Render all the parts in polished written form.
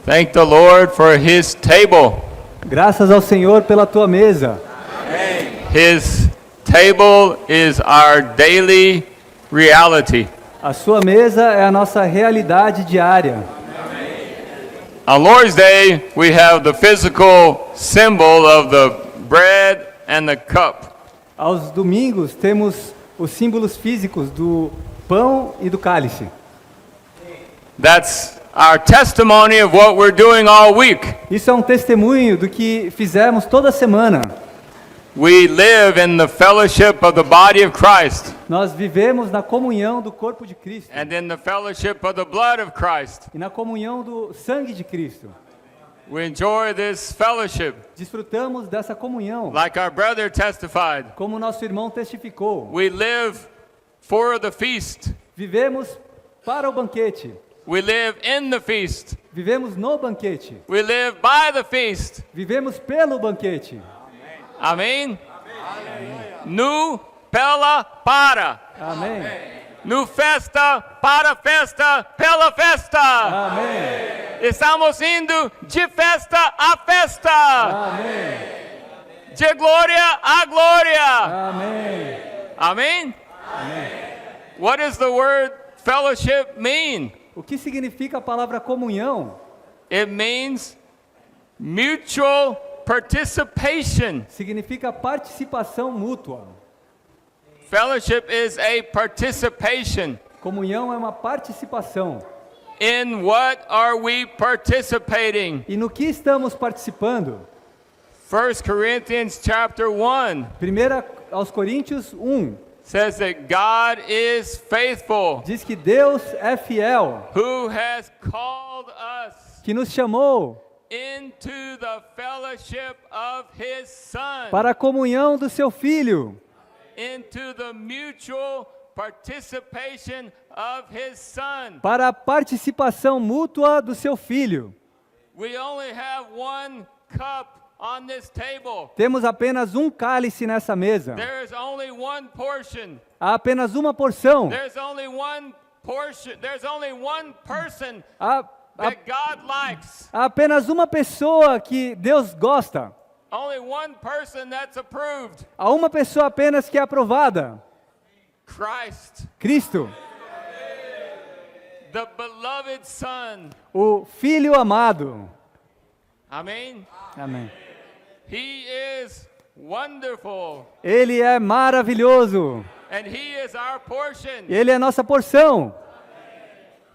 Thank the Lord for His table. Graças ao Senhor pela tua mesa. His table is our daily reality. A sua mesa é a nossa realidade diária. On Lord's Day, we have the physical symbol of the bread and the cup. Aos domingos temos os símbolos físicos do pão e do cálice. That's our testimony of what we're doing all week. Isso é um testemunho do que fizemos toda semana. We live in the fellowship of the body of Christ Nós vivemos na comunhão do corpo de Cristo and in the fellowship of the blood of Christ. e na comunhão do sangue de Cristo. We enjoy this fellowship, Desfrutamos dessa comunhão, like our brother testified. como nosso irmão testificou. We live for the feast. Vivemos para o banquete. We live in the feast. Vivemos no banquete. We live by the feast. Vivemos pelo banquete. Amém? Nu pela para. Amém. Nu festa para festa pela festa. Amém. Estamos indo de festa a festa. Amém. De glória a glória. Amém. Amém? What does the word fellowship mean? O que significa a palavra comunhão? It means mutual participation. Significa participação mútua. Fellowship is a participation. Comunhão é uma participação. In what are we participating? E no que estamos participando? 1 Corinthians chapter 1 1 aos Coríntios 1 says that God is faithful, diz que Deus é fiel, who has called us que nos chamou into the fellowship of His Son, para a comunhão do seu Filho, into the mutual participation of His Son. para a participação mútua do seu Filho. We only have one cup on this table. Temos apenas um cálice nessa mesa. There is only one portion. Há apenas uma porção. There's only one portion. There's only one person Há that God likes. apenas uma pessoa que Deus gosta. Only one person that's approved. Há uma pessoa apenas que é aprovada. Christ, Cristo, the beloved Son. o Filho amado. Amen. Amém. He is wonderful, Ele é maravilhoso. and He is our portion. Ele é nossa porção,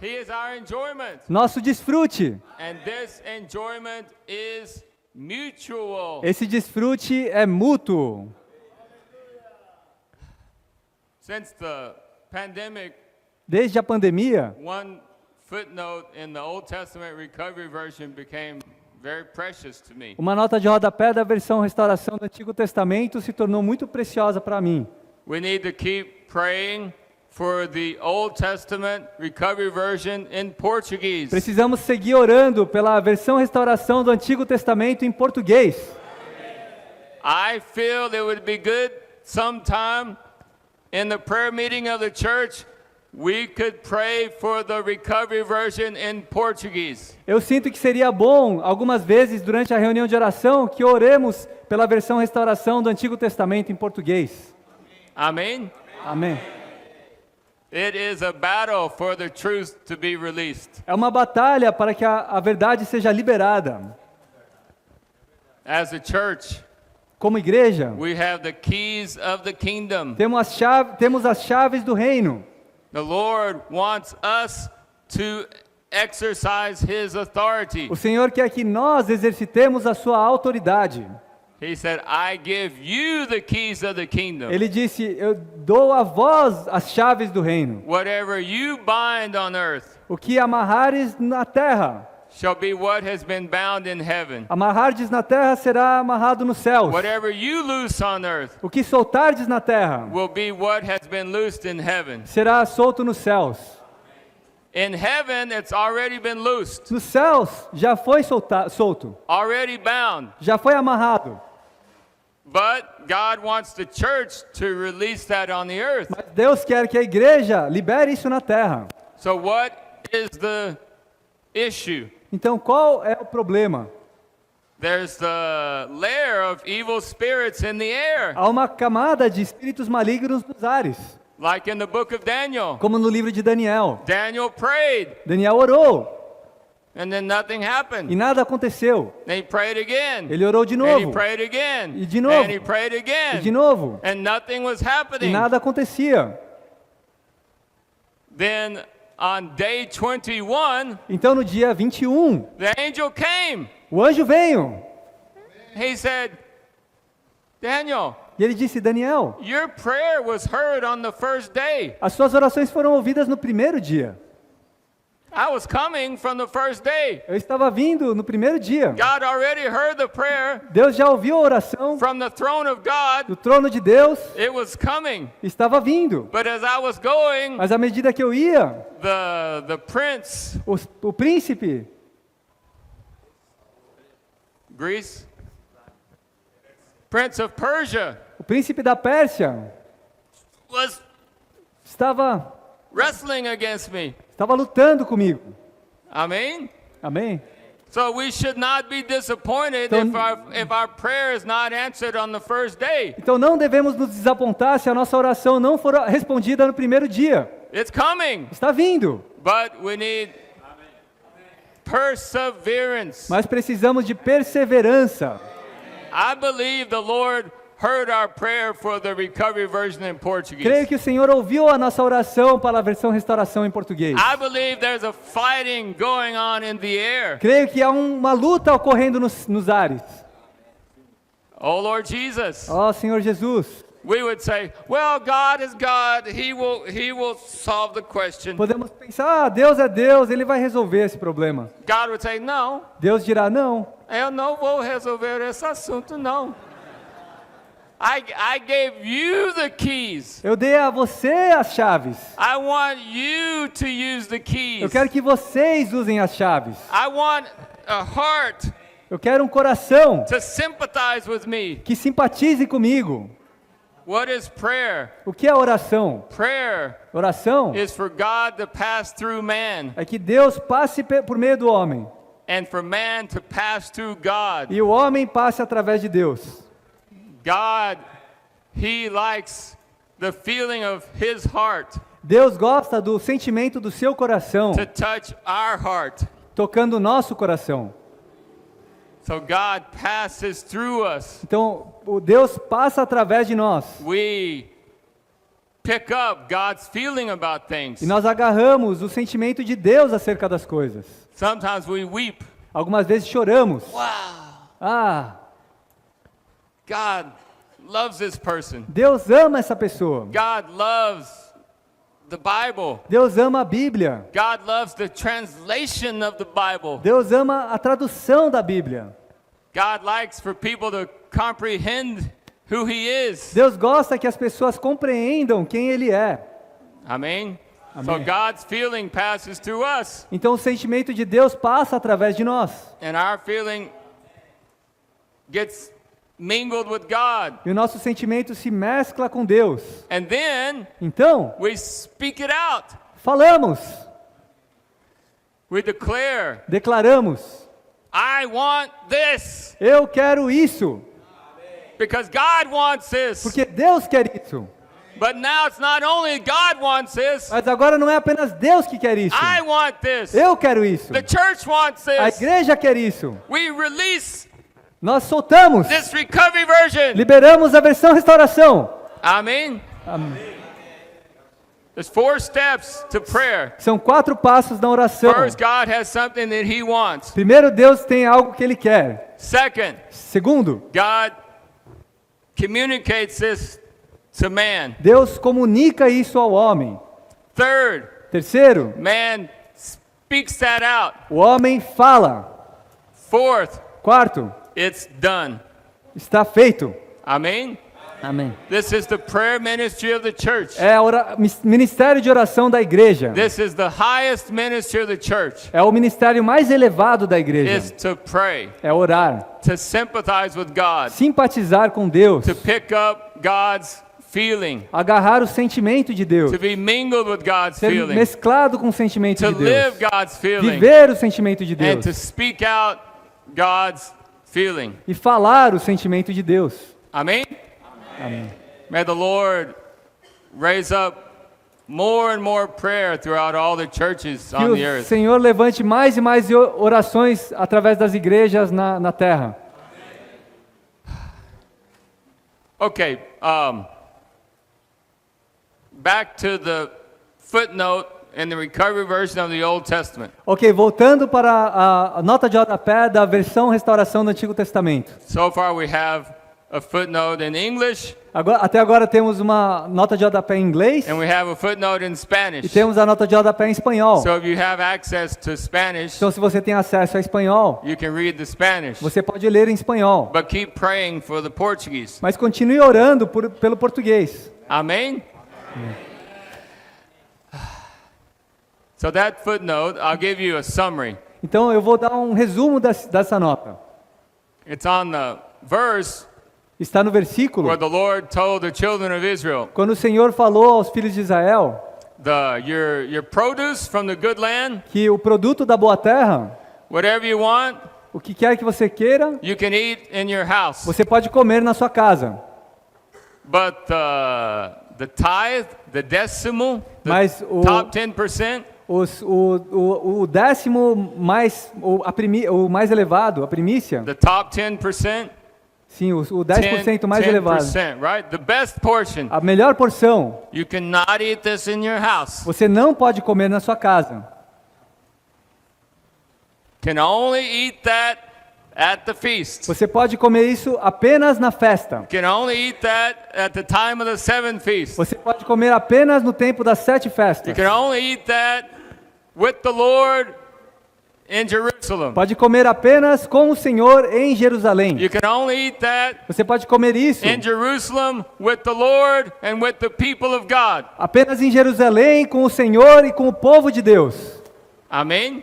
He is our enjoyment, nosso desfrute. and this enjoyment is mutual. Esse desfrute é mútuo. Since the pandemic, Desde a pandemia, one footnote in the Old Testament Recovery Version became very precious to me. uma nota de rodapé da versão restauração do Antigo Testamento se tornou muito preciosa para mim. We need to keep praying for the Old Testament Recovery Version in Portuguese. Precisamos seguir orando pela versão restauração do Antigo Testamento em português. I feel it would be good sometime in the prayer meeting of the church we could pray for the Recovery Version in Portuguese. Eu sinto que seria bom, algumas vezes durante a reunião de oração, que oremos pela versão restauração do Antigo Testamento em português. Amen. Amém. It is a battle for the truth to be released. É uma batalha para que a verdade seja liberada. As a church, Como igreja, we have the keys of the kingdom. temos as chaves do reino. The Lord wants us to exercise His authority. O Senhor quer que nós exercitemos a sua autoridade. He said, I give you the keys of the kingdom. Ele disse, eu dou a vós as chaves do reino. Whatever you bind on earth O que amarrares na terra, shall be what has been bound in heaven. amarrardes na terra será amarrado nos céus. Whatever you loose on earth O que soltardes na terra will be what has been loosed in heaven. será solto nos céus. In heaven, it's already been loosed, Nos céus já foi solto, already bound. já foi amarrado. But God wants the church to release that on the earth. Mas Deus quer que a igreja libere isso na terra. So what is the issue? Então, qual é o problema? There's the layer of evil spirits in the air, Há uma camada de espíritos malignos nos ares, like in the book of Daniel. como no livro de Daniel. Daniel prayed, Daniel orou and then nothing e happened. nada aconteceu. Then he prayed again, Ele orou de and he novo, prayed again, E de novo. and he prayed e de again, novo, and nothing was e happening. nada acontecia. Then on day 21, Então, no dia 21, the angel came. o anjo veio He said, Daniel, e ele disse: Daniel, your prayer was heard on the first day. as suas orações foram ouvidas no primeiro dia. I was coming from the first day. Eu estava vindo no primeiro dia. God already heard the prayer Deus já ouviu a oração from the throne of God. do trono de Deus, It was coming. estava vindo. But as I was going, Mas à medida que eu ia, the prince, o príncipe, Prince of Persia, o príncipe da Pérsia, was estava wrestling against me. lutando comigo. Amen? Amém? So we should not be disappointed Então- if our prayer is not answered on the first day. Então não devemos nos desapontar se a nossa oração não for respondida no primeiro dia. It's coming, Está vindo, but we need perseverance. mas precisamos de perseverança. I believe the Lord heard our prayer for the recovery version in Portuguese. Creio que o Senhor ouviu a nossa oração para a versão restauração em português. I believe there's a fighting going on in the air. Creio que há uma luta ocorrendo nos ares. Oh Lord Jesus. Ó Senhor Jesus, We would say, well, God is God. He will solve the question. podemos pensar, Deus é Deus, Ele vai resolver esse problema. God would say, no, Deus dirá, não, eu não vou resolver esse assunto, não. I gave you the keys. eu dei a você as chaves. I want you to use the Eu keys. quero que vocês usem as chaves. I want a heart Eu quero um coração to sympathize with me. que simpatize comigo. What is prayer? O que é oração? Prayer Oração is for God to pass through man é que Deus passe por meio do homem and for man to pass through God. e o homem passe através de Deus. God, He likes the feeling of His heart Deus gosta do sentimento do seu coração to touch our heart. tocando o nosso coração. So God passes through us. Então, o Deus passa através de nós We pick up God's feeling about things. e nós agarramos o sentimento de Deus acerca das coisas. Sometimes we weep. Algumas vezes choramos. Wow, Ah, God loves this person. Deus ama essa pessoa. God loves the Bible. Deus ama a Bíblia. God loves the translation of the Bible. Deus ama a tradução da Bíblia. God likes for people to comprehend who He is. Deus gosta que as pessoas compreendam quem Ele é. Amen. So Amém. God's feeling passes through us, Então o sentimento de Deus passa através de nós. and our feeling gets mingled with God. E o nosso sentimento se mescla com Deus. And then Então, we speak it out. falamos, We declare, declaramos, I want this, eu quero isso, because God wants this. porque Deus quer isso. But now it's not only God wants this, Mas agora não é apenas Deus que quer isso. I want this. Eu quero isso. The church wants A this. igreja quer isso. We release Nós soltamos, this recovery version. liberamos a versão restauração. Amen. There's 4 steps to prayer. São 4 passos na oração. First, God has something that He wants. Primeiro, Deus tem algo que Ele quer. Second, Segundo, God communicates this to man. Deus comunica isso ao homem. Third, Terceiro, man speaks that out. o homem fala. Fourth, Quarto, it's done. está feito. Amen. Amém. This is the prayer ministry of the church. É o ministério de oração da igreja. This is the highest ministry of the church. É o ministério mais elevado da Is igreja. to pray, É orar, to sympathize with God, simpatizar com Deus, to pick up God's feeling, agarrar o sentimento de Deus, to be mingled with God's ser feeling, mesclado com o sentimento to de Deus, live God's feeling, viver o sentimento de and Deus to speak out God's feeling. e falar o sentimento de Deus. Amen? Amém. May the Lord raise up more and more prayer throughout all the churches Que on o the earth. Senhor levante mais e mais orações através das igrejas na terra. Okay, back to the footnote in the recovery version of the Old Testament. Ok, voltando para a nota de rodapé da versão restauração do Antigo Testamento. So far we have a footnote in English Até agora temos uma nota de rodapé em inglês and we have a footnote in e Spanish. temos a nota de rodapé em espanhol. So if you have access to Spanish, Então, se você tem acesso a espanhol, you can read the Spanish. você pode ler em espanhol. But keep praying for the Portuguese. Mas continue orando pelo português. Amen? So that footnote, I'll give you a summary. Então, eu vou dar um resumo dessa nota. It's on the verse Está no versículo, where the Lord told the children of Israel, quando o Senhor falou aos filhos de Israel your produce from the good land, que o produto da boa terra, whatever you want, o que quer que você queira, you can eat in your house. você pode comer na sua casa. But the tithe, the decimal, the Mas top 10%, o décimo mais, o mais elevado, a primícia, the top 10%, sim, o 10% mais elevado, 10%, right? The best portion. a melhor porção, You cannot eat this in your house. você não pode comer na sua casa. Can only eat that at the feast. Você pode comer isso apenas na festa. Can only eat that at the time of the seventh feast. Você pode comer apenas no tempo das 7 festas. You can only eat that with the Lord in Jerusalem. Pode comer apenas com o Senhor em Jerusalém. You can only eat that Você pode comer isso in Jerusalem with the Lord and with the people of God. apenas em Jerusalém com o Senhor e com o povo de Deus. Amen.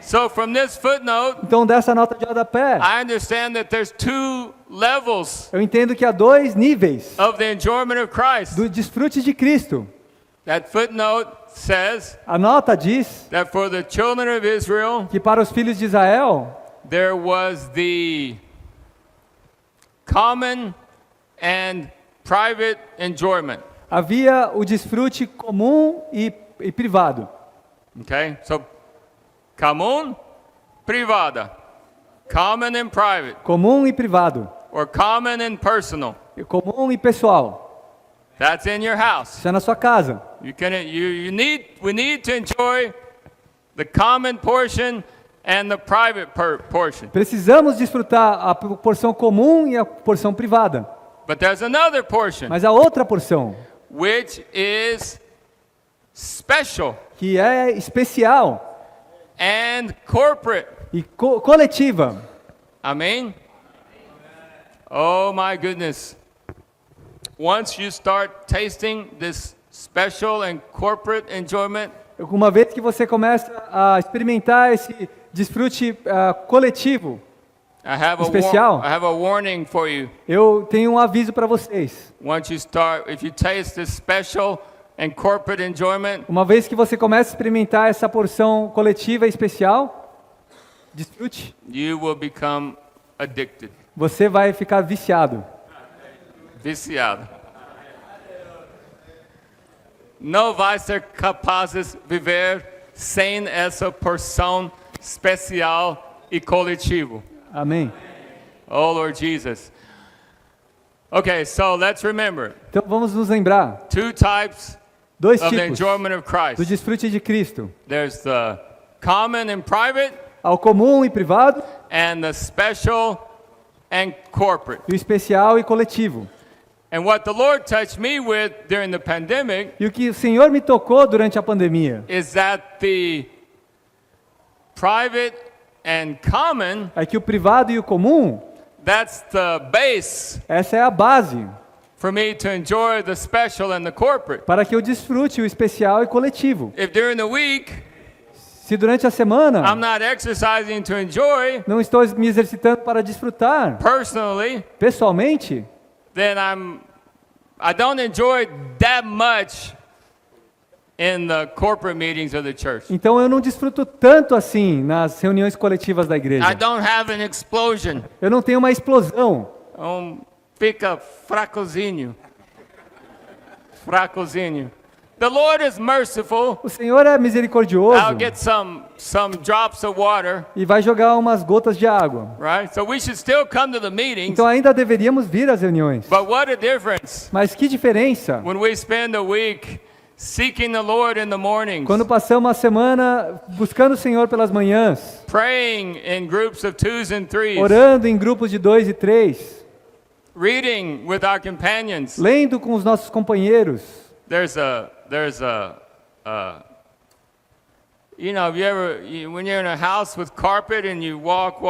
So from this footnote, Então, dessa nota de rodapé, I understand that there's two levels eu entendo que há 2 níveis of the enjoyment of Christ. do desfrute de Cristo. That footnote says A nota diz that for the children of Israel, que para os filhos de Israel there was the common and private enjoyment. havia o desfrute comum e privado. Okay? So, comum, privada. Common and private. Comum e privado. Or common and personal. Comum e pessoal. That's in your house. Isso é na sua casa. We need to enjoy the common portion and the private portion. Precisamos desfrutar a porção comum e a porção privada. But there's another portion, Mas a outra porção, which is special que é especial and corporate. e coletiva. Amen? Oh my goodness. Once you start tasting this special and corporate enjoyment, Uma vez que você começa a experimentar esse desfrute coletivo, especial, I have a warning for you. eu tenho um aviso para vocês. If you taste this special and corporate enjoyment, Uma vez que você começa a experimentar essa porção coletiva e especial, desfrute, you will become addicted, você vai ficar viciado. viciado. Não vai ser capazes de viver sem essa porção especial e coletivo. Amém. Oh Lord Jesus. Okay, so let's remember Então vamos nos lembrar, 2 types 2 of the tipos enjoyment of do Christ. desfrute de Cristo. There's the common and private, Ao comum e privado, and the special and corporate. e o especial e coletivo. And what the Lord touched me with during the pandemic E o que o Senhor me tocou durante a pandemia is that the private and common, é que o privado e o comum, that's the base essa é a base for me to enjoy the special and the corporate. para que eu desfrute o especial e coletivo. If during the week Se durante a I'm semana not exercising to enjoy não estou me exercitando para desfrutar personally, pessoalmente, then I don't enjoy that much in the corporate meetings of the church. Então eu não desfruto tanto assim nas reuniões coletivas da igreja. I don't have an explosion. Eu não tenho uma explosão. Fica fracozinho. Fracozinho. The Lord is merciful. O Senhor é misericordioso I'll get some drops of water, e vai jogar umas gotas de água. right? So we should still come to the meetings. Então ainda deveríamos vir às reuniões. But what a difference Mas que diferença when we spend a week seeking the Lord in the mornings, quando passamos uma semana buscando o Senhor pelas manhãs, praying in groups of 2s and 3s, orando em grupos de 2 e 3, reading with our companions. lendo com os nossos companheiros. There's a you know, when you're in a house with carpet and you walk,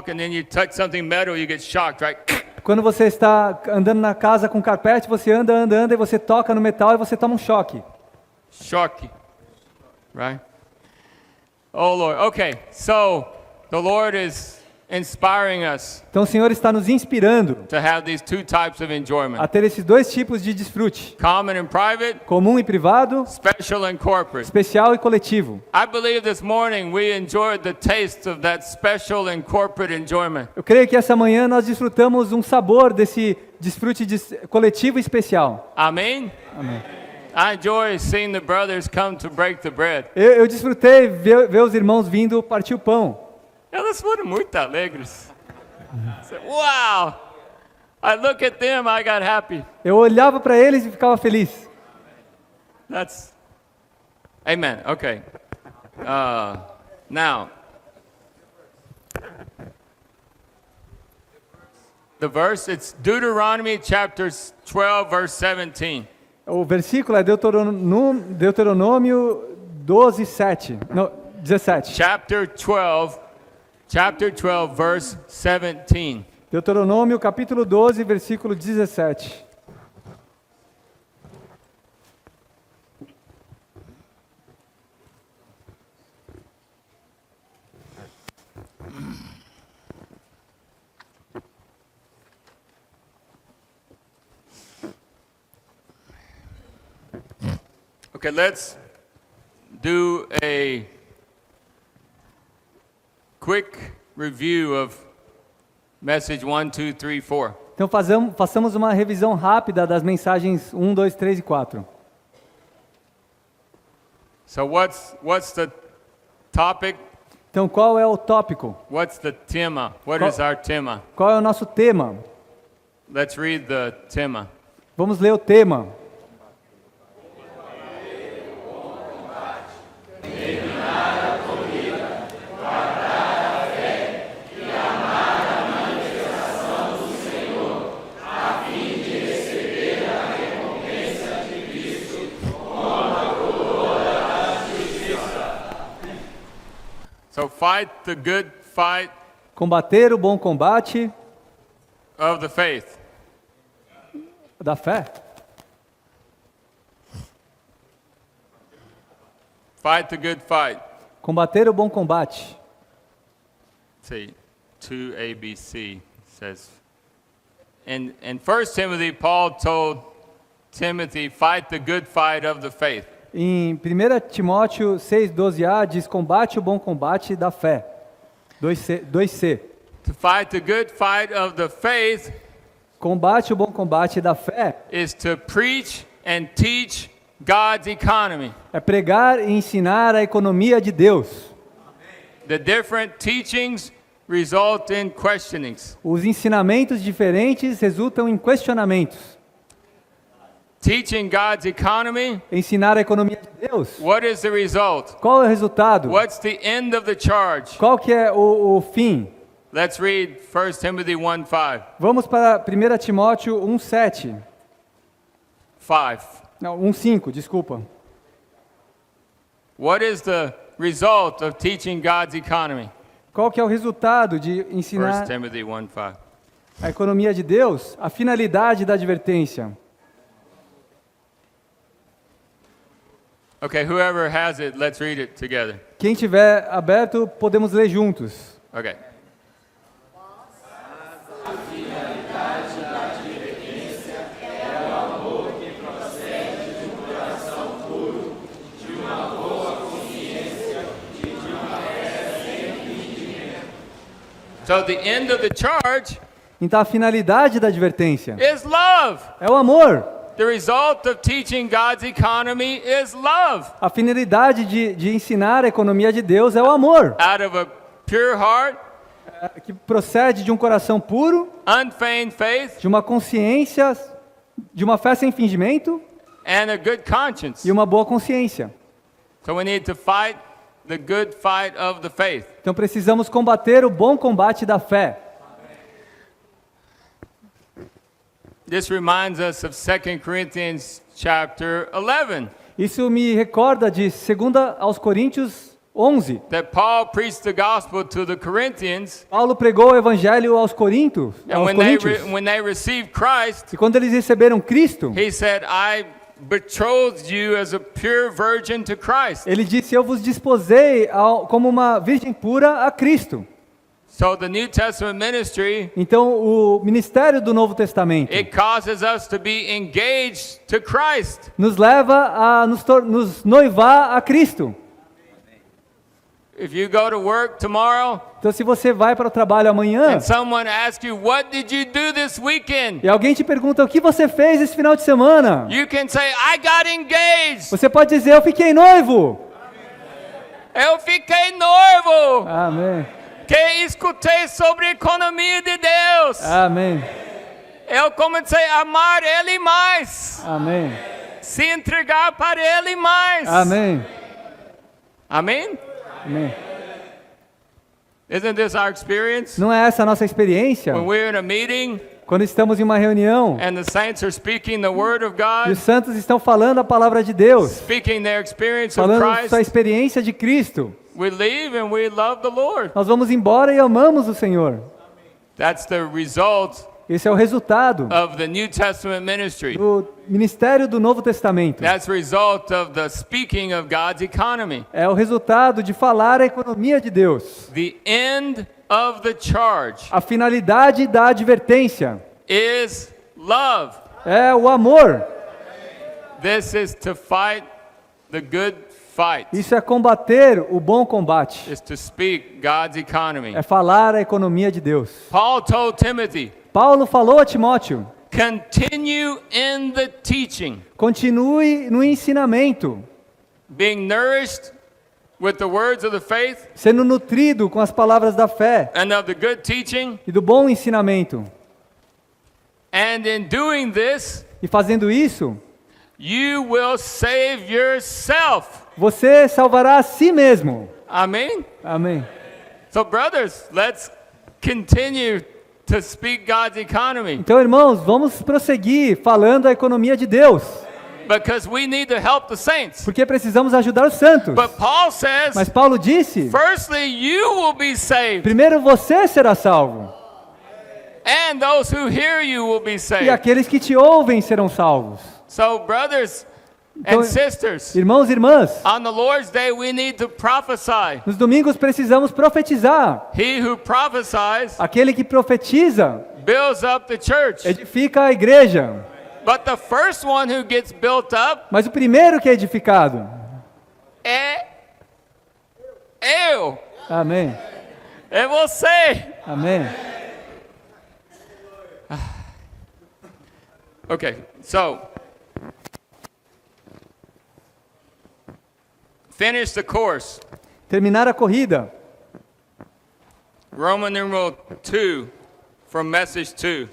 and then you touch something metal, you get shocked, right? Quando você está andando na casa com carpete, você anda e você toca no metal e você toma um choque. Shocky, right? Oh Lord. Okay, so the Lord is inspiring us Então o Senhor está nos inspirando to have these two types of enjoyment: a ter esses dois tipos de desfrute, common and private, comum e privado, special and corporate. especial e coletivo. I believe this morning we enjoyed the taste of that special and corporate enjoyment. Eu creio que essa manhã nós desfrutamos um sabor desse desfrute coletivo e especial. Amen. Amém. I enjoy seeing the brothers come to break the bread. Eu desfrutei ver os irmãos vindo partir o pão. Elas foram muito alegres. Wow! I look at them, I got happy. Eu olhava para eles e ficava feliz. That's Amen. Okay. Now, the verse, it's Deuteronomy chapter 12, verse 17. O versículo é Deuteronômio 12, 7. Não, 17. Chapter 12, verse 17. Deuteronômio capítulo 12, versículo 17. Okay, let's do a quick review of message 1, 2, 3, 4. Então façamos uma revisão rápida das mensagens 1, 2, 3 e 4. So what's the topic? Então qual é o tópico? What's the tema? What is our tema? Qual é o nosso tema? Let's read the tema. Vamos ler o tema. So fight the good fight Combater o bom combate of the faith. da fé. Fight the good fight. Combater o bom combate. See, 2ABC says. In 1 Timothy, Paul told Timothy, fight the good fight of the faith. Em 1 Timóteo 6:12a diz combate o bom combate da fé. 2c. To fight the good fight of the faith Combate o bom combate da fé is to preach and teach God's economy. é pregar e ensinar a economia de Deus. The different teachings result in questionings. Os ensinamentos diferentes resultam em questionamentos. Teaching God's economy, Ensinar a economia de Deus. what is the result? Qual é o resultado? What's the end of the charge? Qual que é o fim? Let's read 1 Timothy 1:5. Vamos para 1 Timóteo 1:7. 5. Não, 1:5, desculpa. What is the result of teaching God's economy? Qual que é o resultado de 1 ensinar Timothy 1:5. a economia de Deus? A finalidade da advertência. Okay, whoever has it, let's read it together. Quem tiver aberto, podemos ler juntos. Okay. A finalidade da advertência é o So the end of the charge Então a finalidade da advertência is love. é o amor. The result of teaching God's economy is love. A finalidade de ensinar a economia de Deus é o amor, Out of a pure heart, que procede de um coração puro, unfeigned faith, de uma consciência, de uma fé sem fingimento and a good conscience. e uma boa consciência. So we need to fight the good fight of the faith. Então precisamos combater o bom combate da fé. This reminds us of 2 Corinthians chapter 11, Isso me recorda de 2 aos Coríntios 11. that Paul preached the gospel to the Corinthians, Paulo pregou o evangelho aos Coríntios, and aos when Coríntios. when they received Christ, E quando eles receberam Cristo, he said, I betrothed you as a pure virgin to Christ. ele disse: eu vos desposei como uma virgem pura a Cristo. So the New Testament ministry, Então o ministério do Novo Testamento it causes us to be engaged to Christ. nos leva a nos noivar a Cristo. If you go to work tomorrow Então se você vai para o trabalho amanhã and someone asks you, what did you do this weekend? e alguém te pergunta: o que você fez esse final de semana? You can say, I got engaged. Você pode dizer: eu fiquei noivo. Eu fiquei noivo. Amém. Que escutei sobre a economia de Deus. Amém. Eu comecei a amar Ele mais. Amém. Se entregar para Ele mais. Amém. Amém? Amém. Isn't this our experience? Não é essa a nossa experiência? When we're in a meeting Quando estamos em uma reunião and the saints are speaking the word of e God, os santos estão falando a palavra de Deus, speaking their experience of falando sua Christ, experiência de Cristo, we leave and we love the Lord. nós vamos embora e amamos o Senhor. That's the result Esse é o resultado of the New Testament ministry. do ministério do Novo Testamento. That's the result of the speaking of God's economy. É o resultado de falar a economia de Deus. The end of the charge A finalidade da advertência is love. é o amor. This is to fight the good fight. Isso é combater o bom combate. Is to speak God's economy. É falar a economia de Deus. Paul told Timothy, Paulo falou a Timóteo: continue in the teaching, continue no ensinamento, being nourished with the words of the faith sendo nutrido com as palavras da fé and of the good teaching, e do bom ensinamento. and in doing this, E fazendo isso, you will save yourself. você salvará a si mesmo. Amen? Amém. So brothers, let's continue to speak God's economy, Então, irmãos, vamos prosseguir falando a economia de Deus, because we need to help the saints. porque precisamos ajudar os santos. But Paul says, Mas Paulo disse: firstly, you will be saved, primeiro você será salvo, and those who hear you will be e saved. aqueles que te ouvem serão salvos. So brothers Então, and sisters, irmãos e irmãs, on the Lord's day we need to prophesy. nos domingos precisamos profetizar. He who prophesies Aquele que profetiza builds up the church. edifica a igreja. But the first one who gets built up Mas o primeiro que é edificado, é eu. amém, É você. amém. Okay, so finish the course. Terminar a corrida. Roman numeral 2 from message 2.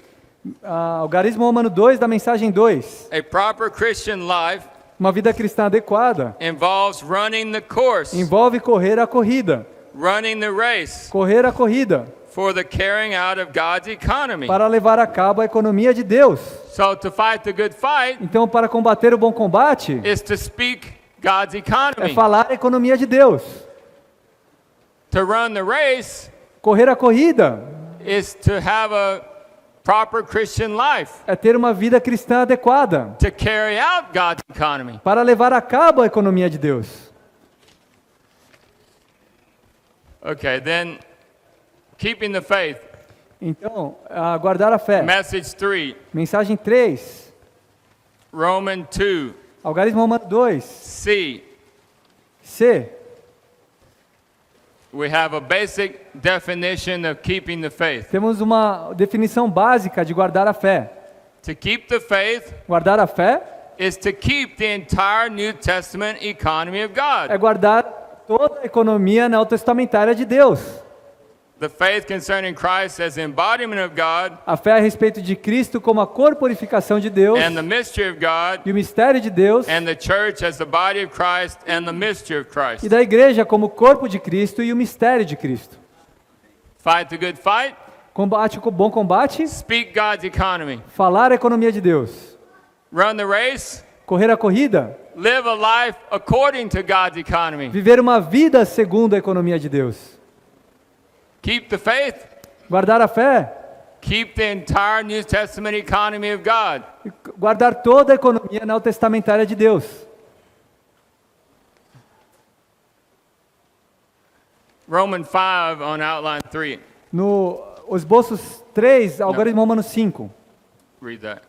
Algarismo Romano 2 da mensagem 2. A proper Christian life Uma vida cristã adequada involves running the course, envolve correr a corrida. running the race Correr a corrida for the carrying out of God's economy. para levar a cabo a economia de Deus. So to fight the good fight Então, para combater o bom combate, is to speak God's é economy. falar a economia de Deus. To run the race Correr a corrida is to have a proper Christian life, é ter uma vida cristã adequada to carry out God's economy. para levar a cabo a economia de Deus. Okay, then keeping the faith. Então, guardar a fé. Message 3, Mensagem 3, Roman 2, Algarismo Romano 2, C. C. we have a basic definition of keeping the faith. Temos uma definição básica de guardar a fé. To keep the faith Guardar a fé is to keep the entire New Testament economy of God. é guardar toda a economia neotestamentária de Deus. The faith concerning Christ as the embodiment of God A fé a respeito de Cristo como a corporificação de Deus and the mystery of God, e o mistério de Deus, and the church as the body of Christ and the mystery of Christ. e da igreja como o corpo de Cristo e o mistério de Cristo. Fight the good fight, Combate o bom combate, speak God's economy. falar a economia de Deus. Run the race, Correr a corrida, live a life according to God's economy. viver uma vida segundo a economia de Deus. Keep the faith, Guardar a fé, keep the entire New Testament economy of God. e guardar toda a economia neotestamentária de Deus. Romans 5 on outline 3. No esboços 3, algarismo Romanos 5. Read that.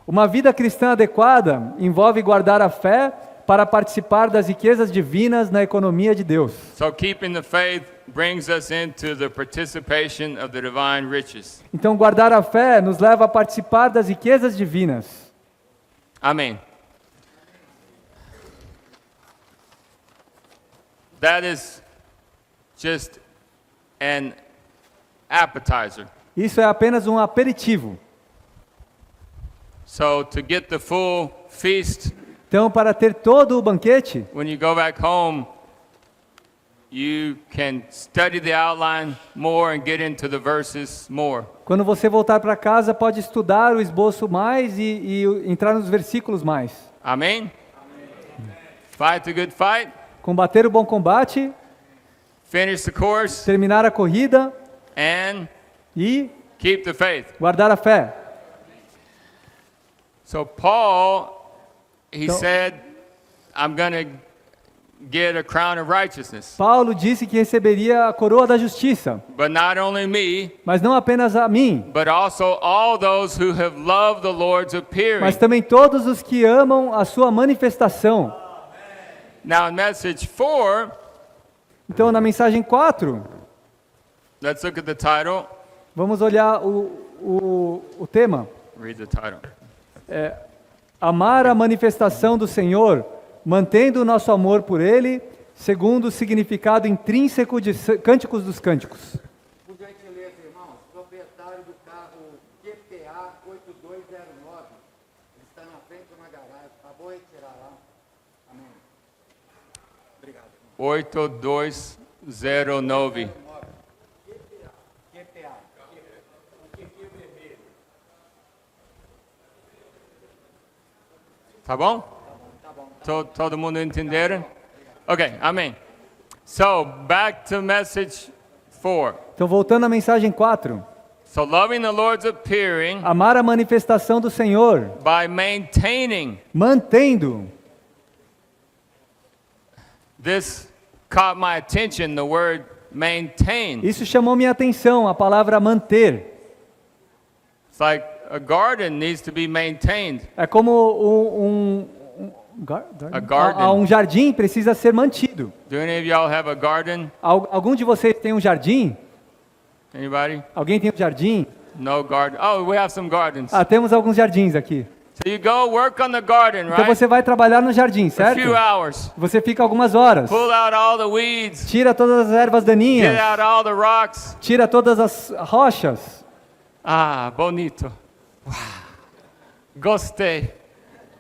Uma vida cristã adequada envolve guardar a fé para participar das riquezas divinas na economia de Deus. So keeping the faith brings us into the participation of the divine riches. Então, guardar a fé nos leva a participar das riquezas divinas. Amém. That is just an appetizer. Isso é apenas um aperitivo. So to get the full feast, Então, para ter todo o banquete, when you go back home, you can study the outline more and get into the verses more. quando você voltar para casa, pode estudar o esboço mais e entrar nos versículos mais. Amém? Fight the good fight, Combater o bom combate, finish the course, terminar a corrida and e keep the faith. guardar a fé. So Paul, he Então- said, I'm going to get a crown of righteousness. Paulo disse que receberia a coroa da justiça, But not only me, mas não apenas a mim, but also all those who have loved the Lord's appearing. mas também todos os que amam a sua manifestação. Now in message 4, Então, na mensagem 4, let's look at the title. vamos olhar o tema. Read the title. Amar a manifestação do Senhor, mantendo o nosso amor por Ele, segundo o significado intrínseco de Cânticos dos Cânticos. Por gentileza, irmãos, proprietário do carro QPA 8209, ele está na frente de uma garagem, acabou de retirar lá. Amém. Obrigado. 8209. QPA. Tá bom? Todo mundo entenderam? Okay, amém. So, back to message 4. Então, voltando à mensagem 4. So, loving the Lord's appearing Amar a manifestação do Senhor, by maintaining. mantendo. This caught my attention, the word maintain. Isso chamou minha atenção, a palavra manter. It's like a garden needs to be maintained. É como A garden. um jardim precisa ser mantido. Do any of y'all have a garden? Algum de vocês tem um jardim? Anybody? Alguém tem um jardim? No garden. Oh, we have some gardens. Ah, temos alguns jardins aqui. So you go work on the garden, Então right? você vai trabalhar no jardim, A certo? few hours. Você fica algumas horas. Pull out all the weeds. Tira todas as ervas daninhas. Get out all the rocks. Tira todas as rochas. Ah, bonito. Wow. Gostei.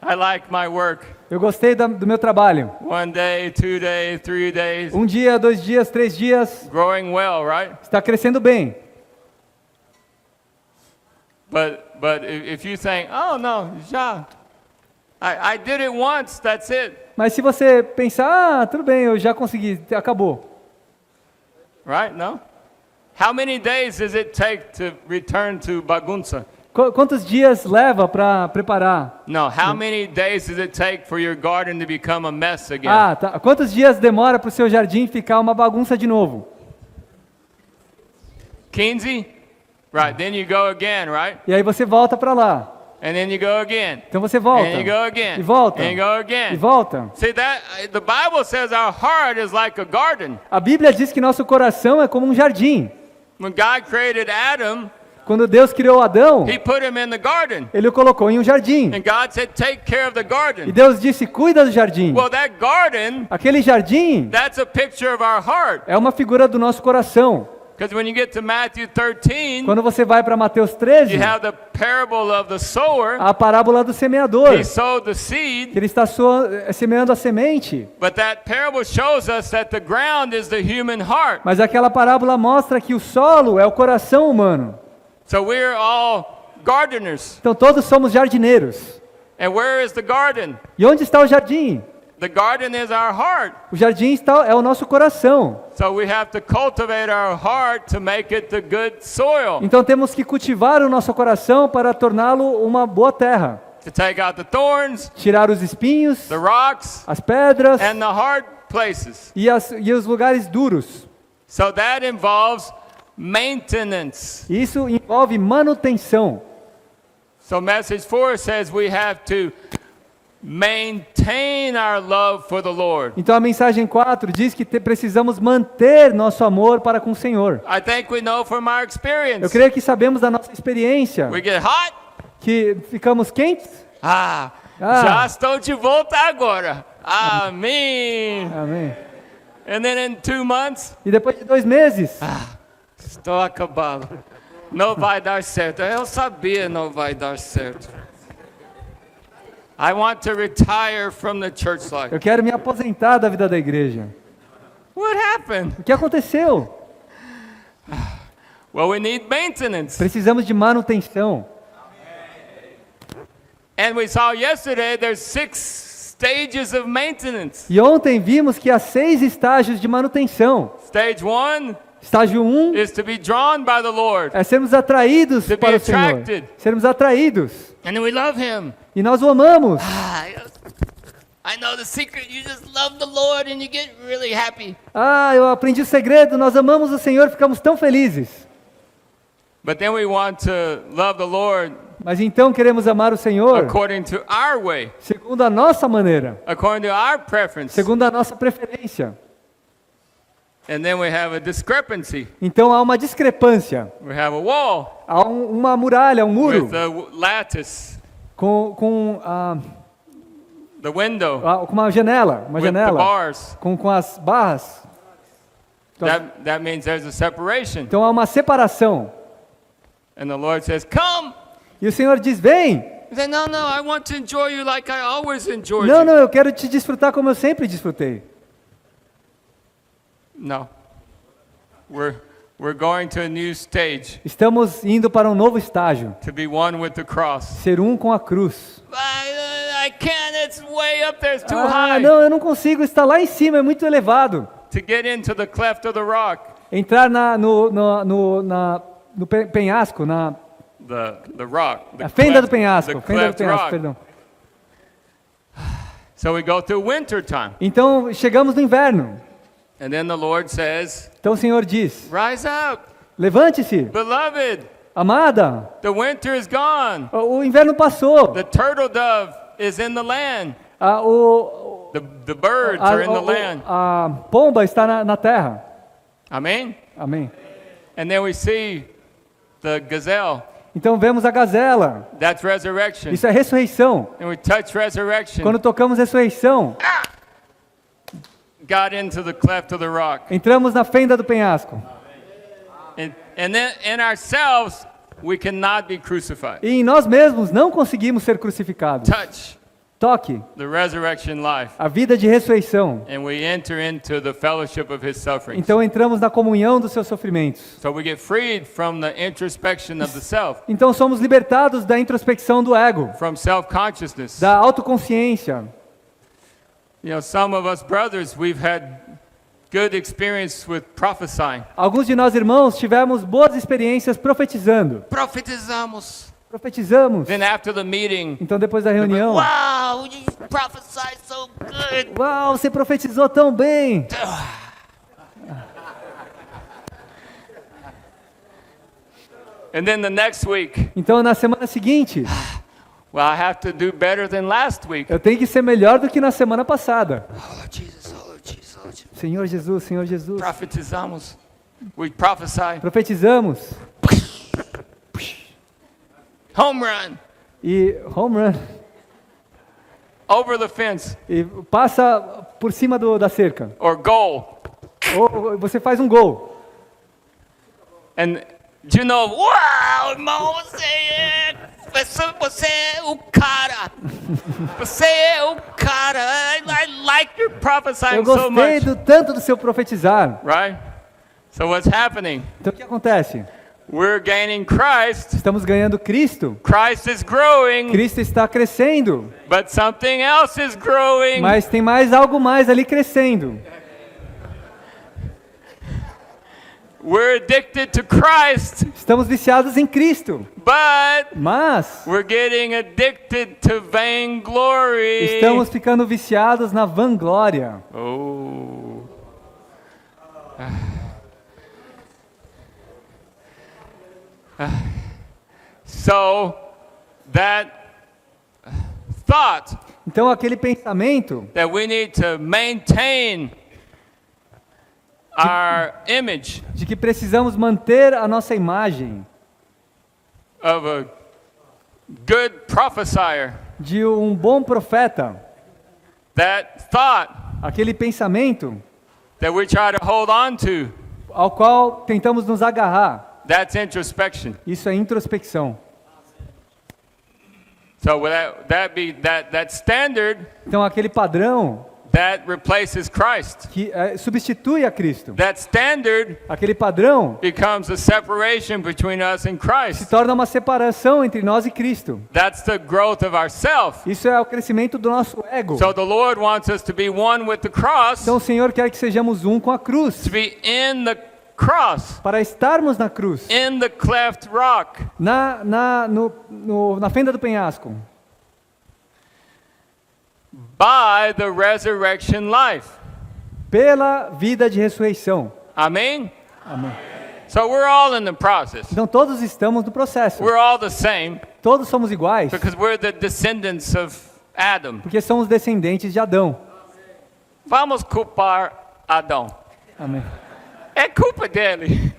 I like my work. Eu gostei do meu trabalho. 1 day, 2 days, 3 days. Um dia, 2 dias, 3 dias. Growing well, right? Está crescendo bem. But if you think, oh no, já, I did it once, that's it, Mas se você pensar, tudo bem, eu já consegui, acabou. right? No? How many days does it take to return to bagunça? Quantos dias leva para preparar? No, how many days does it take for your garden to become a mess again? Ah, tá. Quantos dias demora para o seu jardim ficar uma bagunça de novo? 15? Right, then you go again, right? E aí você volta para lá. And then you go again. Então você volta. And you go again. E volta. And you go again. E volta. See that the Bible says our heart is like a garden. A Bíblia diz que nosso coração é como um jardim. When God created Adam, Quando Deus criou Adão, he put him in the garden. ele o colocou em um jardim. And God said, take care of the E garden. Deus disse, cuida do jardim. Well, that garden, Aquele jardim that's a picture of our heart. é uma figura do nosso coração. Because when you get to Matthew 13, Quando você vai para Mateus 13, you have the parable of the sower. a parábola do semeador. He sowed the seed, Que ele está semeando a semente. but that parable shows us that the ground is the human heart. Mas aquela parábola mostra que o solo é o coração humano. So we're all gardeners. Então todos somos jardineiros. And where is the garden? E onde está o jardim? The garden is our heart. O jardim é o nosso coração. So we have to cultivate our heart to make it the good soil. Então temos que cultivar o nosso coração para torná-lo uma boa terra. To take out the thorns, Tirar os espinhos, the rocks, as pedras and the hard places. e os lugares duros. So that involves maintenance. Isso envolve manutenção. So message 4 says we have to maintain our love for the Lord. Então a mensagem 4 diz que precisamos manter nosso amor para com o Senhor. I think we know from our Eu experience. creio que sabemos da nossa experiência We get hot. que ficamos quentes. Ah, já estou de volta agora. Amém. Amém. And then in 2 months, E depois de 2 meses, estou acabado. Não vai dar certo. Eu sabia não vai dar certo. I want to retire from the church life. eu quero me aposentar da vida da igreja. What happened? O que aconteceu? Well, we need maintenance. Precisamos de manutenção. And we saw yesterday there's 6 stages of maintenance. E ontem vimos que há 6 estágios de manutenção. Stage 1 Estágio 1 is to be drawn by the Lord. é sermos atraídos To be para o Senhor. attracted. Sermos atraídos. And then we love him. E nós o amamos. I know the secret. You just love the Lord and you get really happy. Eu aprendi o segredo. Nós amamos o Senhor, ficamos tão felizes. But then we want to love the Lord Mas então queremos amar o Senhor according to our way, segundo a nossa maneira, according to our preference. segundo a nossa preferência. And then we have a discrepancy. Então há uma discrepância. We have a wall Há uma muralha, um muro with a lattice, com the window com uma janela, with the bars. com as barras. That means there's a separation. Então há uma separação. And the Lord says, "Come." E o Senhor diz: vem. He said, "No, I want to enjoy you like I always enjoyed Não, you." não, eu quero te desfrutar como eu sempre desfrutei. No. We're going to a new stage Estamos indo para um novo estágio, to be one with the cross. ser um com a cruz. I can't. It's way up there. It's too high. Não, eu não consigo, está lá em cima, é muito elevado. To get into the cleft of the rock, Entrar no penhasco, the rock, the a fenda do cleft- penhasco, the fenda do cleft penhasco, rock. perdão. So we go through winter time, Então chegamos no inverno. and then the Lord says, Então o Senhor diz: "Rise up, levante-se, beloved. amada, The winter is gone. o inverno passou. The turtle dove is in the land. The birds are in the land." A pomba está na terra. Amen. Amém. And then we see the gazelle. Então vemos a gazela. That's resurrection. Isso é ressurreição. And we touch resurrection. Quando tocamos ressurreição, Got into the cleft of the rock. entramos na fenda do penhasco. And then in ourselves, we cannot be crucified. E em nós mesmos não conseguimos ser crucificados. Touch Toque the resurrection life. a vida de ressurreição. And we enter into the fellowship of his sufferings. Então entramos na comunhão dos seus sofrimentos. So we get freed from the introspection of the self, Então somos libertados da introspecção do ego, from self-consciousness. da autoconsciência. You know, some of us brothers, we've had good experience with prophesying. Alguns de nós irmãos tivemos boas experiências profetizando. Profetizamos. Profetizamos. Then after the meeting, Então depois da reunião, wow, you prophesied so good. uau, você profetizou tão bem. And then the next week, Então na semana seguinte, Well, I have to do better than last week. Eu tenho que ser melhor do que na semana passada. Oh, Jesus, oh, Jesus, oh, Jesus. Senhor Jesus, Senhor Jesus. Profetizamos. We prophesy. Profetizamos. Home run. E home run. Over the fence. E passa por cima da cerca. Or goal. Ou você faz um gol. And you know, wow, irmão, você é o cara. Você é o cara. I like your Eu prophesying so gostei much. tanto do seu profetizar. Right? So what's happening? Então o que acontece? We're gaining Christ. Estamos ganhando Cristo. Christ is growing, Cristo está crescendo. but something else is growing. Mas tem algo mais ali crescendo. We're addicted to Christ, Estamos viciados em Cristo. but Mas we're getting addicted to vainglory. estamos ficando viciados na vanglória. Oh. So that thought Então aquele pensamento that we need to maintain our image de que precisamos manter a nossa imagem of a good prophesier, de um bom profeta, that thought aquele pensamento that we try to hold on to, ao qual tentamos nos agarrar, that's introspection. isso é introspecção. So would that be that standard Então aquele padrão that replaces Christ. que substitui a Cristo, That standard aquele padrão becomes a separation between us and se Christ. torna uma separação entre nós e Cristo. That's the growth of ourself. Isso é o crescimento do nosso ego. So the Lord wants us to be one with the cross, Então o Senhor quer que sejamos um com a cruz, to be in the cross, para estarmos na cruz, in the cleft rock. na fenda do penhasco, By the resurrection life. pela vida de ressurreição. Amen? Amém. So we're all in the process. Então todos estamos no processo. We're all the same Todos somos iguais, because we're the descendants of Adam. porque somos descendentes de Adão. Vamos culpar Adão. Amém. É culpa dele.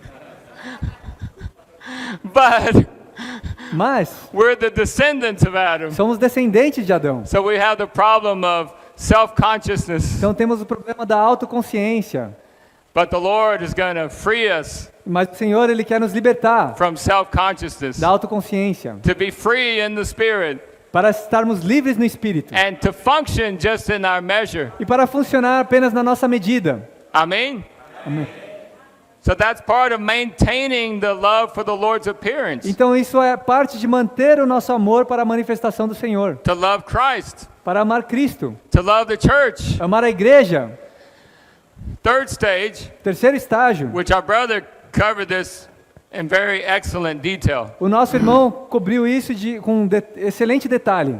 But Mas we're the descendants of Adam. somos descendentes de Adão. So we have the problem of self-consciousness. Então temos o problema da autoconsciência. But the Lord is going to free us Mas o Senhor, Ele quer nos libertar from self-consciousness, da autoconsciência, to be free in the Spirit, para estarmos livres no Espírito and to function just in our measure. e para funcionar apenas na nossa medida. Amen? Amém. So that's part of maintaining the love for the Lord's appearance. Então isso é parte de manter o nosso amor para a manifestação do Senhor, To love Christ, para amar Cristo, to love the church. amar a igreja. Third stage, Terceiro estágio, which our brother covered this in very excellent detail. o nosso irmão cobriu isso com excelente detalhe.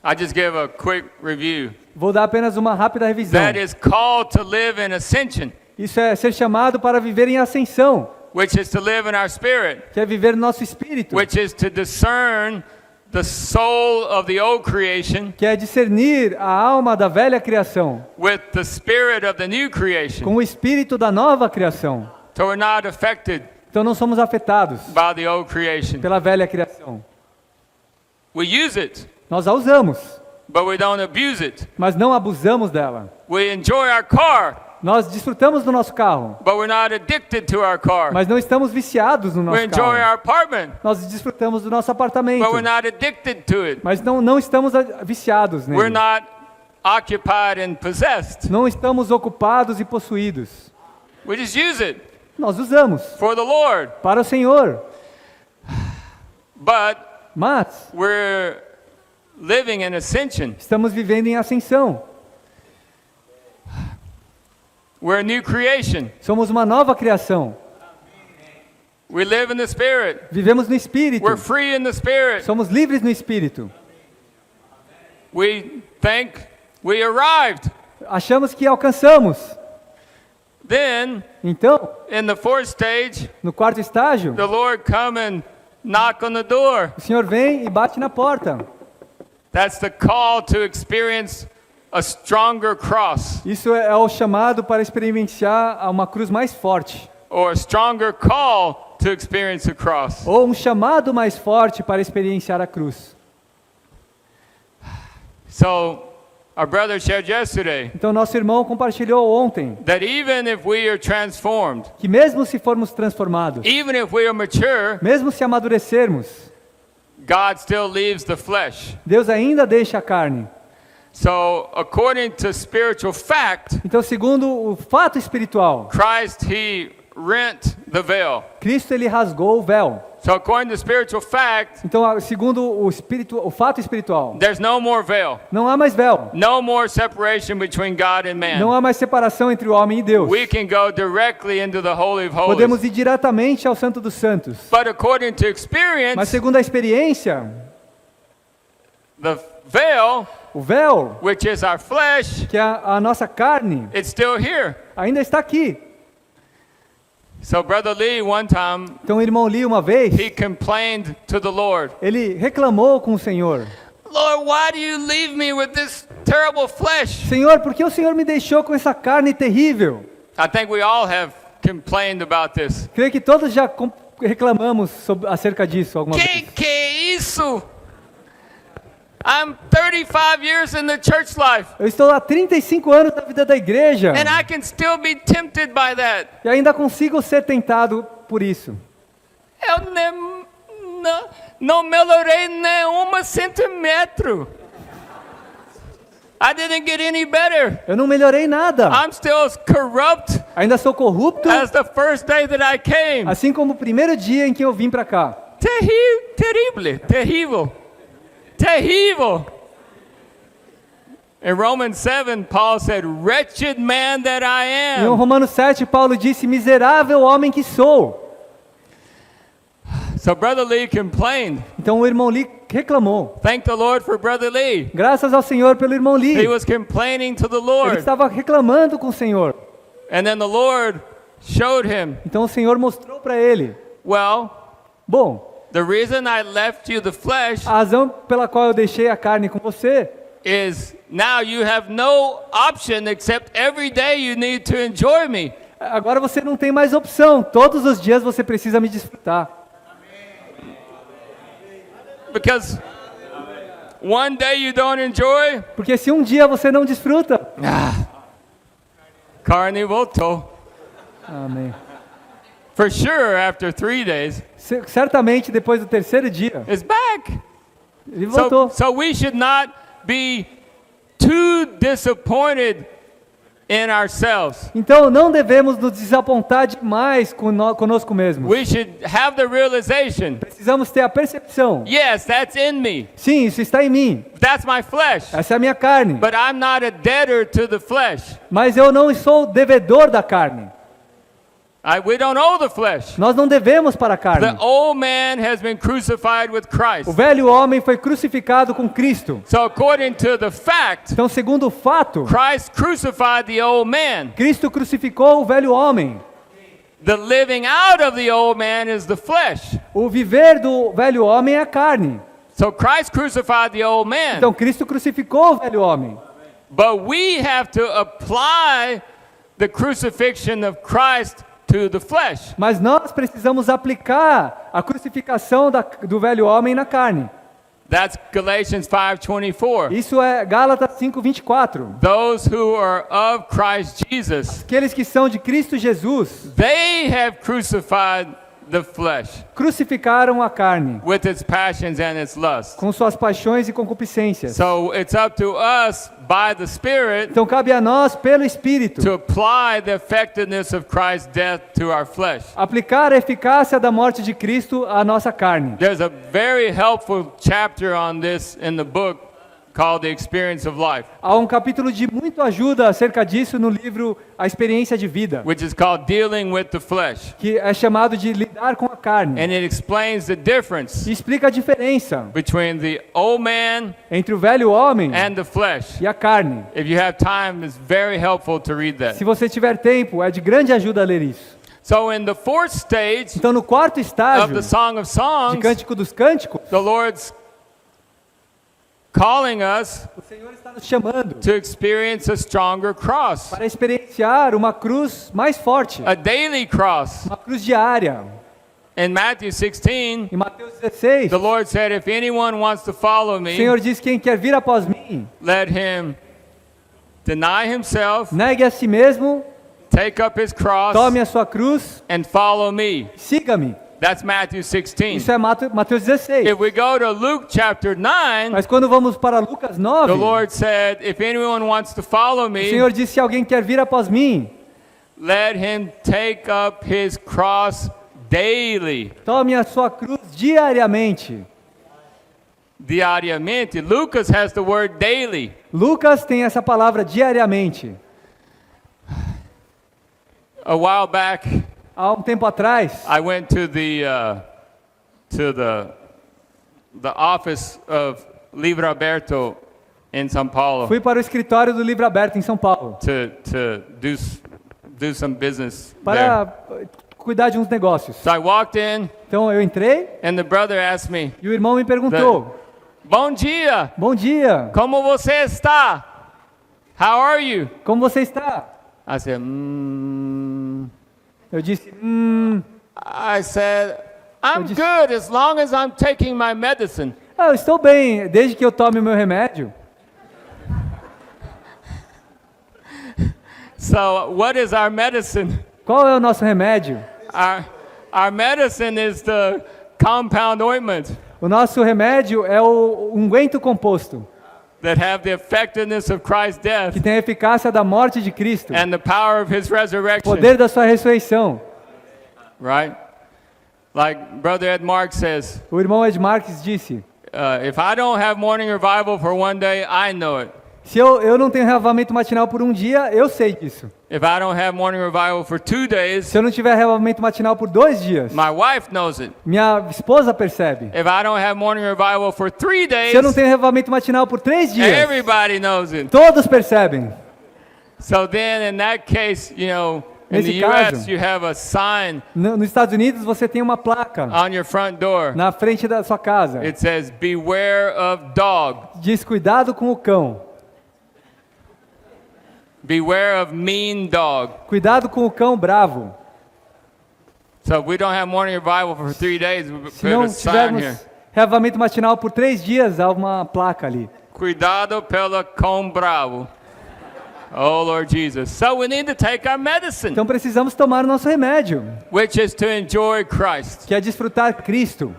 I'll just give a quick review. Vou dar apenas uma rápida revisão. That is called to live in ascension, Isso é ser chamado para viver em ascensão, which is to live in our spirit, que é viver no nosso espírito, which is to discern the soul of the old creation que é discernir a alma da velha criação with the spirit of the new creation. com o espírito da nova criação. So we're not affected Então não somos afetados by the old creation. pela velha criação. We use it, Nós a usamos, but we don't abuse it. mas não abusamos dela. We enjoy our car, Nós desfrutamos do nosso carro, but we're not addicted to our car. mas não estamos viciados no We nosso enjoy carro. our apartment, Nós desfrutamos do nosso apartamento, but we're not addicted to it. mas não estamos viciados We're nele. not occupied and possessed. Não estamos ocupados e possuídos. We just use it Nós usamos for the Lord, para o Senhor, but mas we're living in ascension. estamos vivendo em ascensão. We're a new creation. Somos uma nova criação. We live in the Spirit. Vivemos no Espírito. We're free in the Spirit. Somos livres no Espírito. We think we arrived. Achamos que alcançamos. Then, Então, in the fourth stage, no quarto estágio, the Lord come and knock on the door. O Senhor vem e bate na porta. That's the call to experience a stronger cross, Isso é o chamado para experienciar uma cruz mais forte. or a stronger call to experience a cross. Ou um chamado mais forte para experienciar a cruz. So, our brother shared yesterday Então nosso irmão compartilhou ontem that even if we are transformed, que mesmo se formos transformados, even if we are mature, mesmo se amadurecermos, God still leaves the flesh. Deus ainda deixa a carne. So, according to spiritual fact, Então, segundo o fato espiritual, Christ, he rent the veil. Cristo ele rasgou o véu. So, according to spiritual fact, Então, segundo o fato espiritual, there's no more veil. não há mais véu. No more separation between God and Não man. há mais separação entre o homem e Deus. We can go directly into the Holy of Holies. Podemos ir diretamente ao Santo dos Santos. But according to Mas experience, segundo a experiência, the veil, o véu, which is our flesh, que é a nossa carne, it's still here. ainda está aqui. So Brother Lee, one time, Então o irmão Lee, uma vez, he complained to the Lord, ele reclamou com o Senhor. Lord, why do you leave me with this terrible flesh? Senhor, por que o Senhor me deixou com essa carne terrível? I think we all have complained about this. Creio que todos já reclamamos acerca disso alguma vez. Que é isso? I'm 35 years in the church life, Eu estou há 35 anos na vida da igreja and I can still be tempted by that. e ainda consigo ser tentado por isso. Eu não melhorei nem centímetro. I didn't get any better. Eu não melhorei nada. I'm still as corrupt Ainda sou corrupto, as the first day that I came. assim como o primeiro dia em que eu vim para cá. Terrível. In Romans 7, Paul said, "Wretched man that I Em am." Romanos 7, Paulo disse: miserável homem que sou. So Brother Lee complained. Então o irmão Lee reclamou. Thank the Lord for Brother Lee. Graças ao Senhor pelo irmão He Lee. was complaining to the Ele Lord. estava reclamando com o Senhor. And then the Lord showed him, Então o Senhor mostrou para ele: well, bom, the reason I left you the flesh a razão pela qual eu deixei a carne com você is now you have no option except every day you need to enjoy me. agora você não tem mais opção. Todos os dias você precisa me desfrutar. Because one day you don't enjoy, Porque se um dia você não desfruta, carne voltou. amém. For sure, after 3 days, Certamente depois do terceiro dia, it's back. ele voltou. So we should not be too disappointed in ourselves. Então não devemos nos desapontar demais conosco mesmos. We should have the realization, Precisamos ter a percepção. yes, that's in me. Sim, isso está em mim. That's my flesh. Essa é a minha carne. But I'm not a debtor to the flesh. Mas eu não sou devedor da carne. We don't owe the flesh. Nós não devemos para a The carne. old man has been crucified with Christ. O velho homem foi crucificado com Cristo. So according to the fact, Então, segundo o fato, Christ crucified the old man. Cristo crucificou o velho homem. The living out of the old man is the flesh. O viver do velho homem é a carne. So Christ crucified the old man. Então, Cristo crucificou o velho homem. But we have to apply the crucifixion of Christ to the flesh. Mas nós precisamos aplicar a crucificação do velho homem na carne. That's Galatians 5:24. Isso é Gálatas 5:24. Those who are of Christ Jesus, Aqueles que são de Cristo Jesus they have crucified the flesh crucificaram a carne with its passions and its lusts. com suas paixões e concupiscências. So it's up to us by the Spirit Então cabe a nós, pelo Espírito, to apply the effectiveness of Christ's death to our flesh. aplicar a eficácia da morte de Cristo à nossa carne. There's a very helpful chapter on this in the book called The Experience of Life, Há um capítulo de muito ajuda acerca disso no livro A Experiência de Vida, which is called Dealing with the Flesh. que é chamado de lidar com a carne. And it explains the difference E explica a diferença between the old man entre o velho homem and the flesh. e a carne. If you have time, it's very helpful to read that. Se você tiver tempo, é de grande ajuda a ler isso. So in the fourth stage Então, no quarto of estágio the Song of de Songs, Cântico dos Cânticos, the Lord's calling us o Senhor está nos chamando to experience a stronger cross, para experienciar uma cruz mais forte, a daily cross. uma cruz diária. In Matthew 16, Em Mateus 16, the Lord said, if anyone wants to follow o me, Senhor diz: quem quer vir após mim, let him deny himself, negue a si mesmo, take up his cross, tome a sua cruz, and follow me. siga-me. That's Matthew 16. Isso é Mateus 16. If we go to Luke chapter 9, Mas quando vamos para Lucas 9, the Lord said, if anyone wants to follow o me, Senhor disse: se alguém quer vir após mim, let him take up his cross daily. tome a sua cruz diariamente. Diariamente. Lucas has the word daily. Lucas tem essa palavra diariamente. A while back, Há um tempo atrás, I went to the office of Livro Aberto in São Paulo fui para o escritório do Livro Aberto em São Paulo to do some business there. para cuidar de uns negócios. So I walked in, Então eu entrei and the brother asked me, e o irmão me perguntou: "Bom dia, bom dia, como você está? How are you?" como você está? I said, Eu disse: I said, I'm disse- good as long as I'm taking my medicine. eu estou bem, desde que eu tome o meu remédio. So what is our medicine? Qual é o nosso remédio? Our medicine is the compound ointment O nosso remédio é o unguento composto, that have the effectiveness of Christ's death que tem a eficácia da morte de Cristo, and the power of his resurrection. poder da sua ressurreição. Right? Like Brother Ed Mark says, O irmão Ed Marques disse: if I don't have morning revival for one day, I know it. se eu não tenho reavivamento matinal por um dia, eu sei disso. If I don't have morning revival for 2 days, Se eu não tiver reavivamento matinal por 2 dias, my wife knows it. minha esposa percebe. If I don't have morning revival for 3 days, Se eu não tenho reavivamento matinal por 3 dias, everybody knows it. todos percebem. So then, in that case, you know, in Nesse the U.S., caso- you have a sign Nos Estados Unidos você tem uma placa on your front door. na frente da sua casa. It says, "Beware of dog. Diz: cuidado com o cão. Beware of mean dog." Cuidado com o cão bravo. So if we don't have morning revival for 3 days, we Se put não a sign here. tivermos reavivamento matinal por 3 dias, há uma placa ali. Cuidado pelo cão bravo. Oh Lord Jesus. So we need to take our medicine, Então precisamos tomar o nosso remédio, which is to enjoy Christ. que é desfrutar Cristo.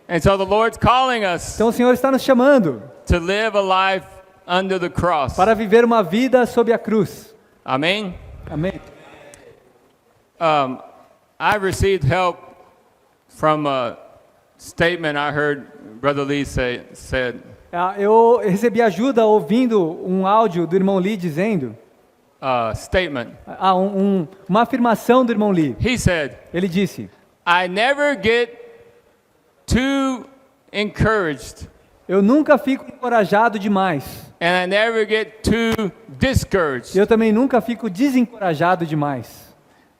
And so the Lord's calling us Então o Senhor está nos chamando to live a life under the cross. para viver uma vida sob a cruz. Amen. Amém? I received help from a statement I heard Brother Lee said. Eu recebi ajuda ouvindo um áudio do irmão Lee dizendo, Statement. uma afirmação do irmão Lee. He said, Ele disse: I never get too encouraged, eu nunca fico encorajado demais. and I never get too discouraged, Eu também nunca fico desencorajado demais.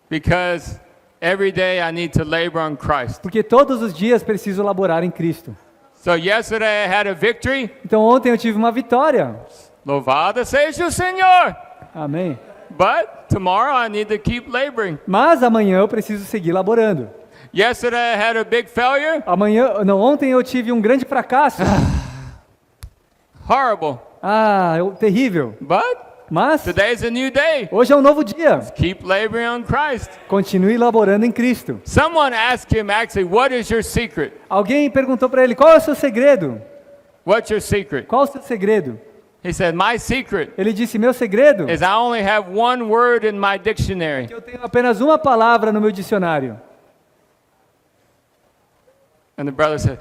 because every day I need to labor on Christ. Porque todos os dias preciso laborar em Cristo. So yesterday I had a victory. Então ontem eu tive uma vitória. Louvado seja o Senhor. Amém. But tomorrow I need to keep laboring. Mas amanhã eu preciso seguir laborando. Yesterday I had a big failure. Ontem eu tive um grande fracasso. Horrible. Terrível. But Mas today's a new day. hoje é um novo dia. Keep laboring on Christ. Continue laborando em Cristo. Someone asked him actually, what is your secret? Alguém perguntou para ele: qual é o seu segredo? What's your secret? Qual é o seu segredo? He said, my secret Ele disse: meu segredo é is I only have one word in my dictionary. que eu tenho apenas uma palavra no meu dicionário. And the brother said,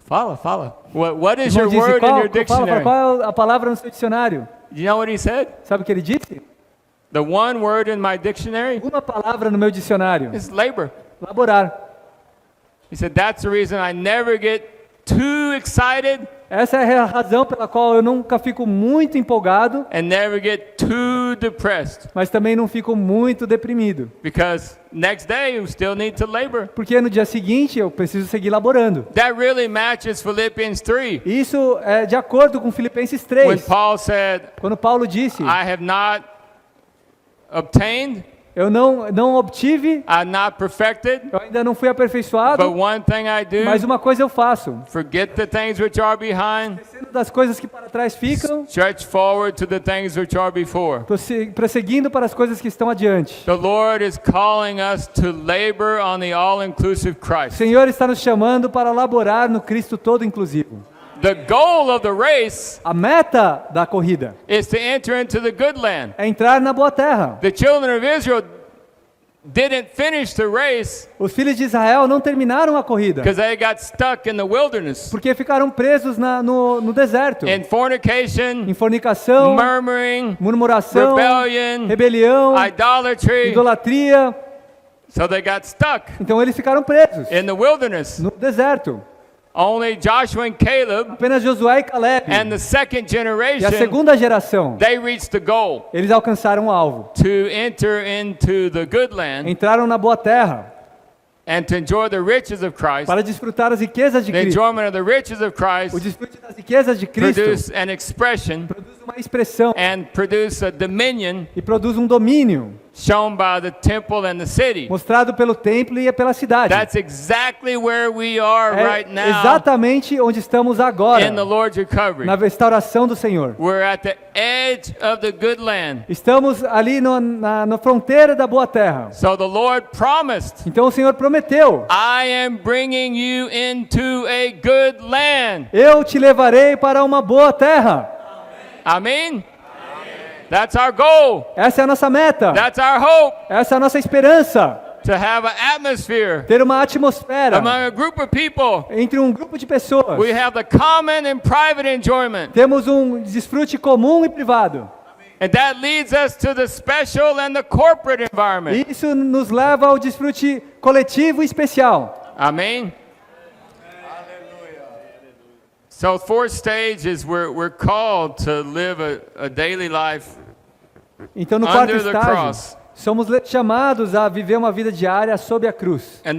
fala. What is O your irmão disse: word in your dictionary? qual é a palavra no seu dicionário? You know what he said? Sabe o que ele disse? The one word in my dictionary Uma palavra no meu dicionário: is labor. laborar. He said, that's the reason I never get too excited Essa é a razão pela qual eu nunca fico muito empolgado, and never get too depressed. mas também não fico muito deprimido. Because next day you still need to labor. Porque no dia seguinte eu preciso seguir laborando. That really matches Philippians 3. Isso é de acordo com Filipenses When 3, Paul said, quando Paulo disse, I have not obtained, eu não obtive, I'm not perfected, eu ainda não fui but aperfeiçoado, one thing I mas do, uma coisa eu faço, forget the things which are behind, esquecendo das coisas que para trás ficam, stretch forward to the things which are before. prosseguindo para as coisas que estão adiante. The Lord is calling us to labor on the all-inclusive O Christ. Senhor está nos chamando para laborar no Cristo todo inclusivo. The goal of the race A meta da corrida is to enter into the good land. é entrar na boa terra. The children of Israel didn't finish the race Os filhos de Israel não terminaram a corrida, because they got stuck in the wilderness porque ficaram presos no deserto, in fornication, em fornicação, murmuring, murmuração, rebellion, rebelião, idolatry. idolatria. So they got stuck Então eles ficaram presos in the wilderness. no deserto. Only Joshua and Caleb Apenas Josué e Caleb and the second e a generation, segunda geração, they reached the goal eles alcançaram o alvo. to enter into the good land Entraram na boa terra and to enjoy the riches of Christ. para desfrutar as riquezas de The Cristo. enjoyment of the riches of O Christ desfrute das riquezas de Cristo produce an expression produz uma expressão and produce a dominion e produz um domínio shown by the temple and the city. mostrado pelo templo e pela cidade. That's exactly where we are É right now exatamente onde estamos agora, in the Lord's recovery. na restauração do Senhor. We're at the edge of the good land. Estamos ali na fronteira da boa terra. So the Lord promised, Então o Senhor prometeu: I am bringing you into a good land. eu te levarei para uma boa terra. Amen? That's our goal. Essa é a nossa meta. That's our hope, Essa é a nossa esperança. to have an atmosphere Ter uma atmosfera among a group of people. entre um grupo de pessoas. We have the common and private enjoyment. Temos um desfrute comum e privado. And that leads us to the special and the corporate environment. E isso nos leva ao desfrute coletivo e especial. Amen? So fourth stage is we're called to live a daily life Então no quarto under the estágio, cross. somos chamados a viver uma vida diária sob a cruz. And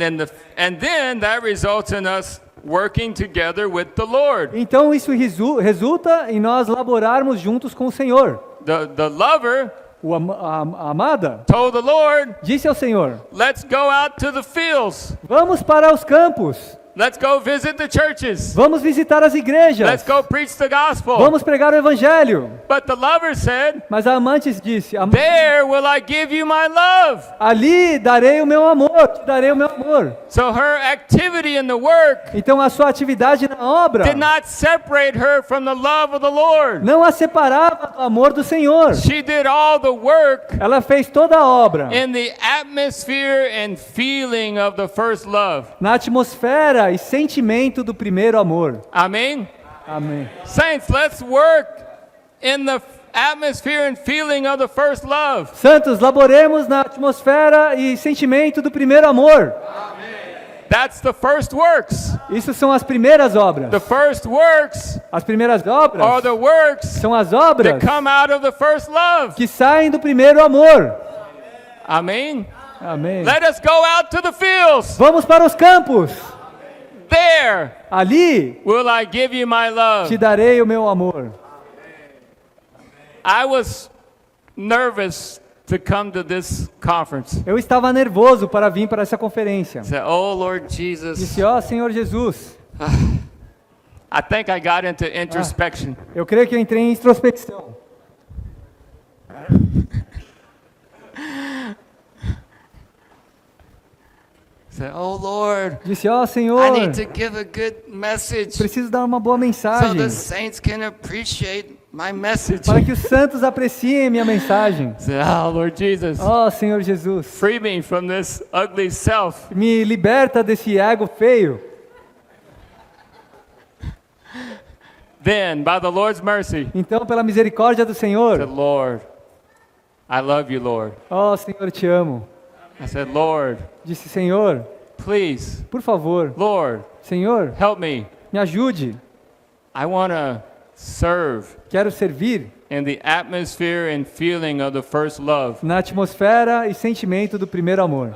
then that results in us working together with the Lord. Então isso resulta em nós laborarmos juntos com o Senhor. The lover A amada told the Lord, disse ao Senhor: let's go out to the fields. vamos para os campos, Let's go visit the churches. vamos visitar as igrejas, Let's go preach the gospel. vamos pregar o evangelho. But the lover said, Mas a amante disse: there will I give you my love. ali darei o meu amor, te darei o meu amor. So her activity in the work Então a sua atividade na obra did not separate her from the love of the Lord. não a separava do amor do Senhor. She did all the work Ela fez toda a obra in the atmosphere and feeling of the first love. na atmosfera e sentimento do primeiro amor. Amen? Amém. Saints, let's work in the atmosphere and feeling of the first love. Santos, laboremos na atmosfera e sentimento do primeiro amor. That's the first works. Isso são as primeiras obras. The first works As primeiras are obras the works são as obras that come out of the first love. que saem do primeiro amor. Amen? Amém. Let us go out to the fields. Vamos para os campos. There Ali will I give you my love. te darei o meu amor. I was nervous to come to this conference. Eu estava nervoso para vir para essa conferência. I said, oh Lord Jesus, Disse: ó Senhor Jesus, I think I got into introspection. eu creio que eu entrei em introspecção. I said, oh Lord, Disse: ó Senhor, I need to give a good message preciso dar uma boa so mensagem the saints can appreciate my message. para que os santos apreciem minha mensagem. I said, oh Lord Jesus, Ó Senhor Jesus, free me from this ugly self. me liberta desse ego feio. Then, by the Lord's mercy, Então, pela misericórdia do I said, Senhor, Lord, I love you, Lord. ó Senhor, te amo. I said, Lord, Disse: Senhor, please, por favor, Lord, Senhor, help me. me ajude. I want to serve Quero servir in the atmosphere and feeling of the first love. na atmosfera e sentimento do primeiro amor.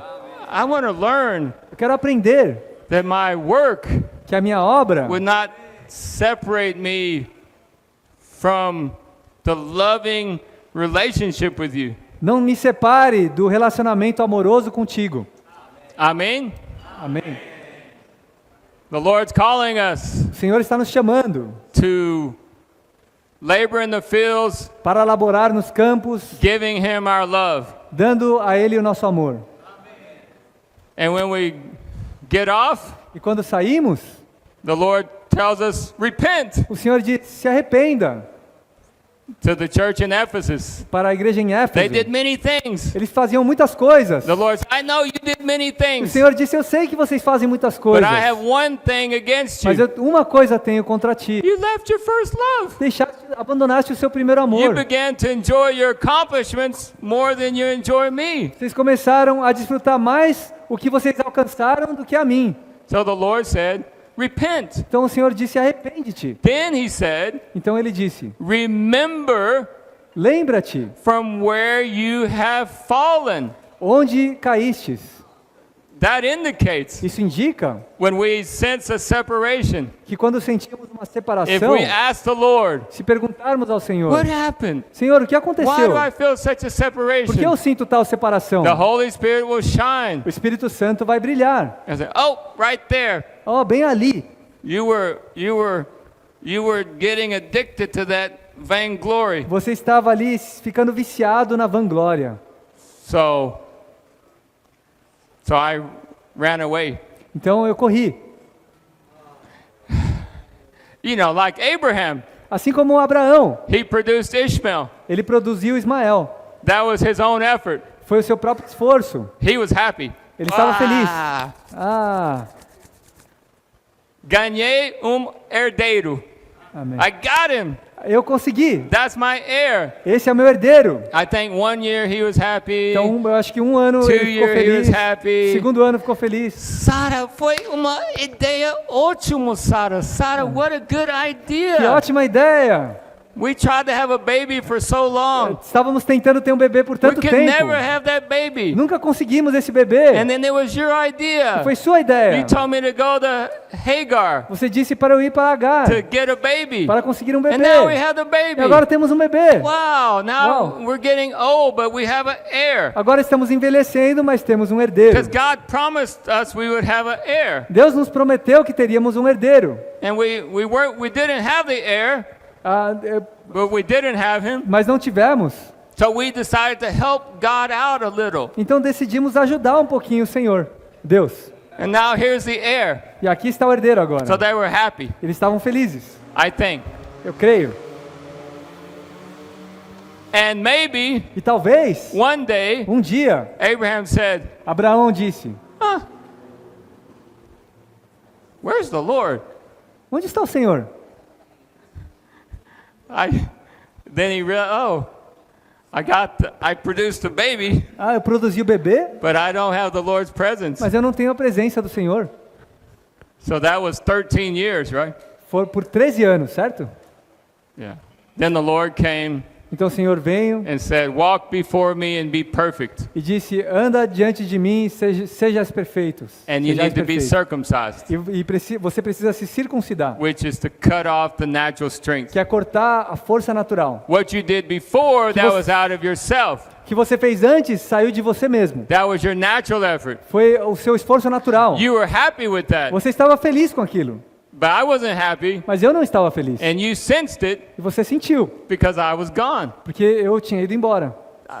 I want to learn Eu quero aprender that my work que a minha obra would not separate me from the loving relationship with you. não me separe do relacionamento amoroso contigo. Amen? Amém. The Lord's calling us O Senhor está nos chamando to labor in the fields, para laborar nos campos, giving Him our love. dando a Ele o nosso amor. And when we get off, E quando saímos, the Lord tells us, repent o Senhor diz, se arrependa. to the church in Ephesus. Para a igreja em They did Éfeso, many things. eles faziam muitas coisas. The Lord said, I know you did many O things, Senhor disse, eu sei que vocês fazem muitas but coisas, I have one thing against mas you. uma coisa tenho contra ti. You left your first love. Abandonaste o seu primeiro You amor. began to enjoy your accomplishments more than you enjoy me. Vocês começaram a desfrutar mais o que vocês alcançaram do que a mim. So the Lord said, repent. Então o Senhor disse, arrepende-te. Then He said, Então ele disse, remember lembra-te from where you have fallen. onde caístes. That indicates Isso indica when we sense a separation. que quando sentimos uma If separação, we ask the Lord, se perguntarmos ao Senhor, what happened? Senhor, o que Why aconteceu? do I feel such a Por que eu separation? sinto tal separação? The Holy Spirit will shine. O Espírito Santo vai brilhar. And say, oh, right there. Ó, bem ali. You were getting addicted to that vainglory. Você estava ali ficando viciado na vanglória. So I ran away. Então eu corri. You know, like Abraham, Assim como Abraão, he produced Ishmael. ele produziu Ismael. That was his own effort. Foi o seu próprio esforço. He was happy. Ele estava feliz. Ah, Ah, ganhei herdeiro. amém. I got him. Eu consegui. That's my heir. Esse é meu herdeiro. I think 1 year he was happy. Então eu acho que um ano 2 ele ficou years he feliz. was happy. Segundo ano ficou feliz. Sara, foi uma ideia ótima, Sara. Sara, what a good Que idea. ótima ideia. We tried to have a baby for so long. Estávamos tentando ter um bebê por We tanto could tempo. never have that baby. Nunca conseguimos esse bebê. And then it was your idea. Foi sua ideia. You told me to go to Hagar Você disse para eu ir para Agar to get a baby. para conseguir um And now we bebê. have the baby. E agora temos um bebê. Wow, now Wow. we're getting old, but we have an heir. Agora estamos envelhecendo, mas temos um herdeiro. Because God promised us we would have an heir. Deus nos prometeu que teríamos um herdeiro. And we didn't have the heir, but we didn't have him. Mas não tivemos. So we decided to help God out a little. Então decidimos ajudar um pouquinho o Senhor, Deus. And now here's the heir. E aqui está o herdeiro agora. So they were happy, Eles estavam felizes, I think. eu creio. And maybe E talvez, one day um dia, Abraham said, Abraão disse, where's the Lord? onde está o Senhor? Then he realized, I produced a baby, Ah, eu produzi o bebê, but I don't have the Lord's presence. mas eu não tenho a presença do Senhor. So that was 13 years, right? Foi por 13 anos, certo? Yeah. Then the Lord came Então o Senhor veio and said, walk before me and be perfect. e disse, anda diante de mim e sejas perfeitos. And you Sejais need to be perfeitos. circumcised, Você precisa se circuncidar, which is to cut off the natural strength. que é cortar a força natural. What you did before, that você- was out of yourself. O que você fez antes saiu de você mesmo. That was your natural effort. Foi o seu esforço natural. You were happy with that, Você estava feliz com aquilo, but I wasn't happy. mas eu não estava feliz. And you sensed it E você sentiu, because I was gone. porque eu tinha ido embora.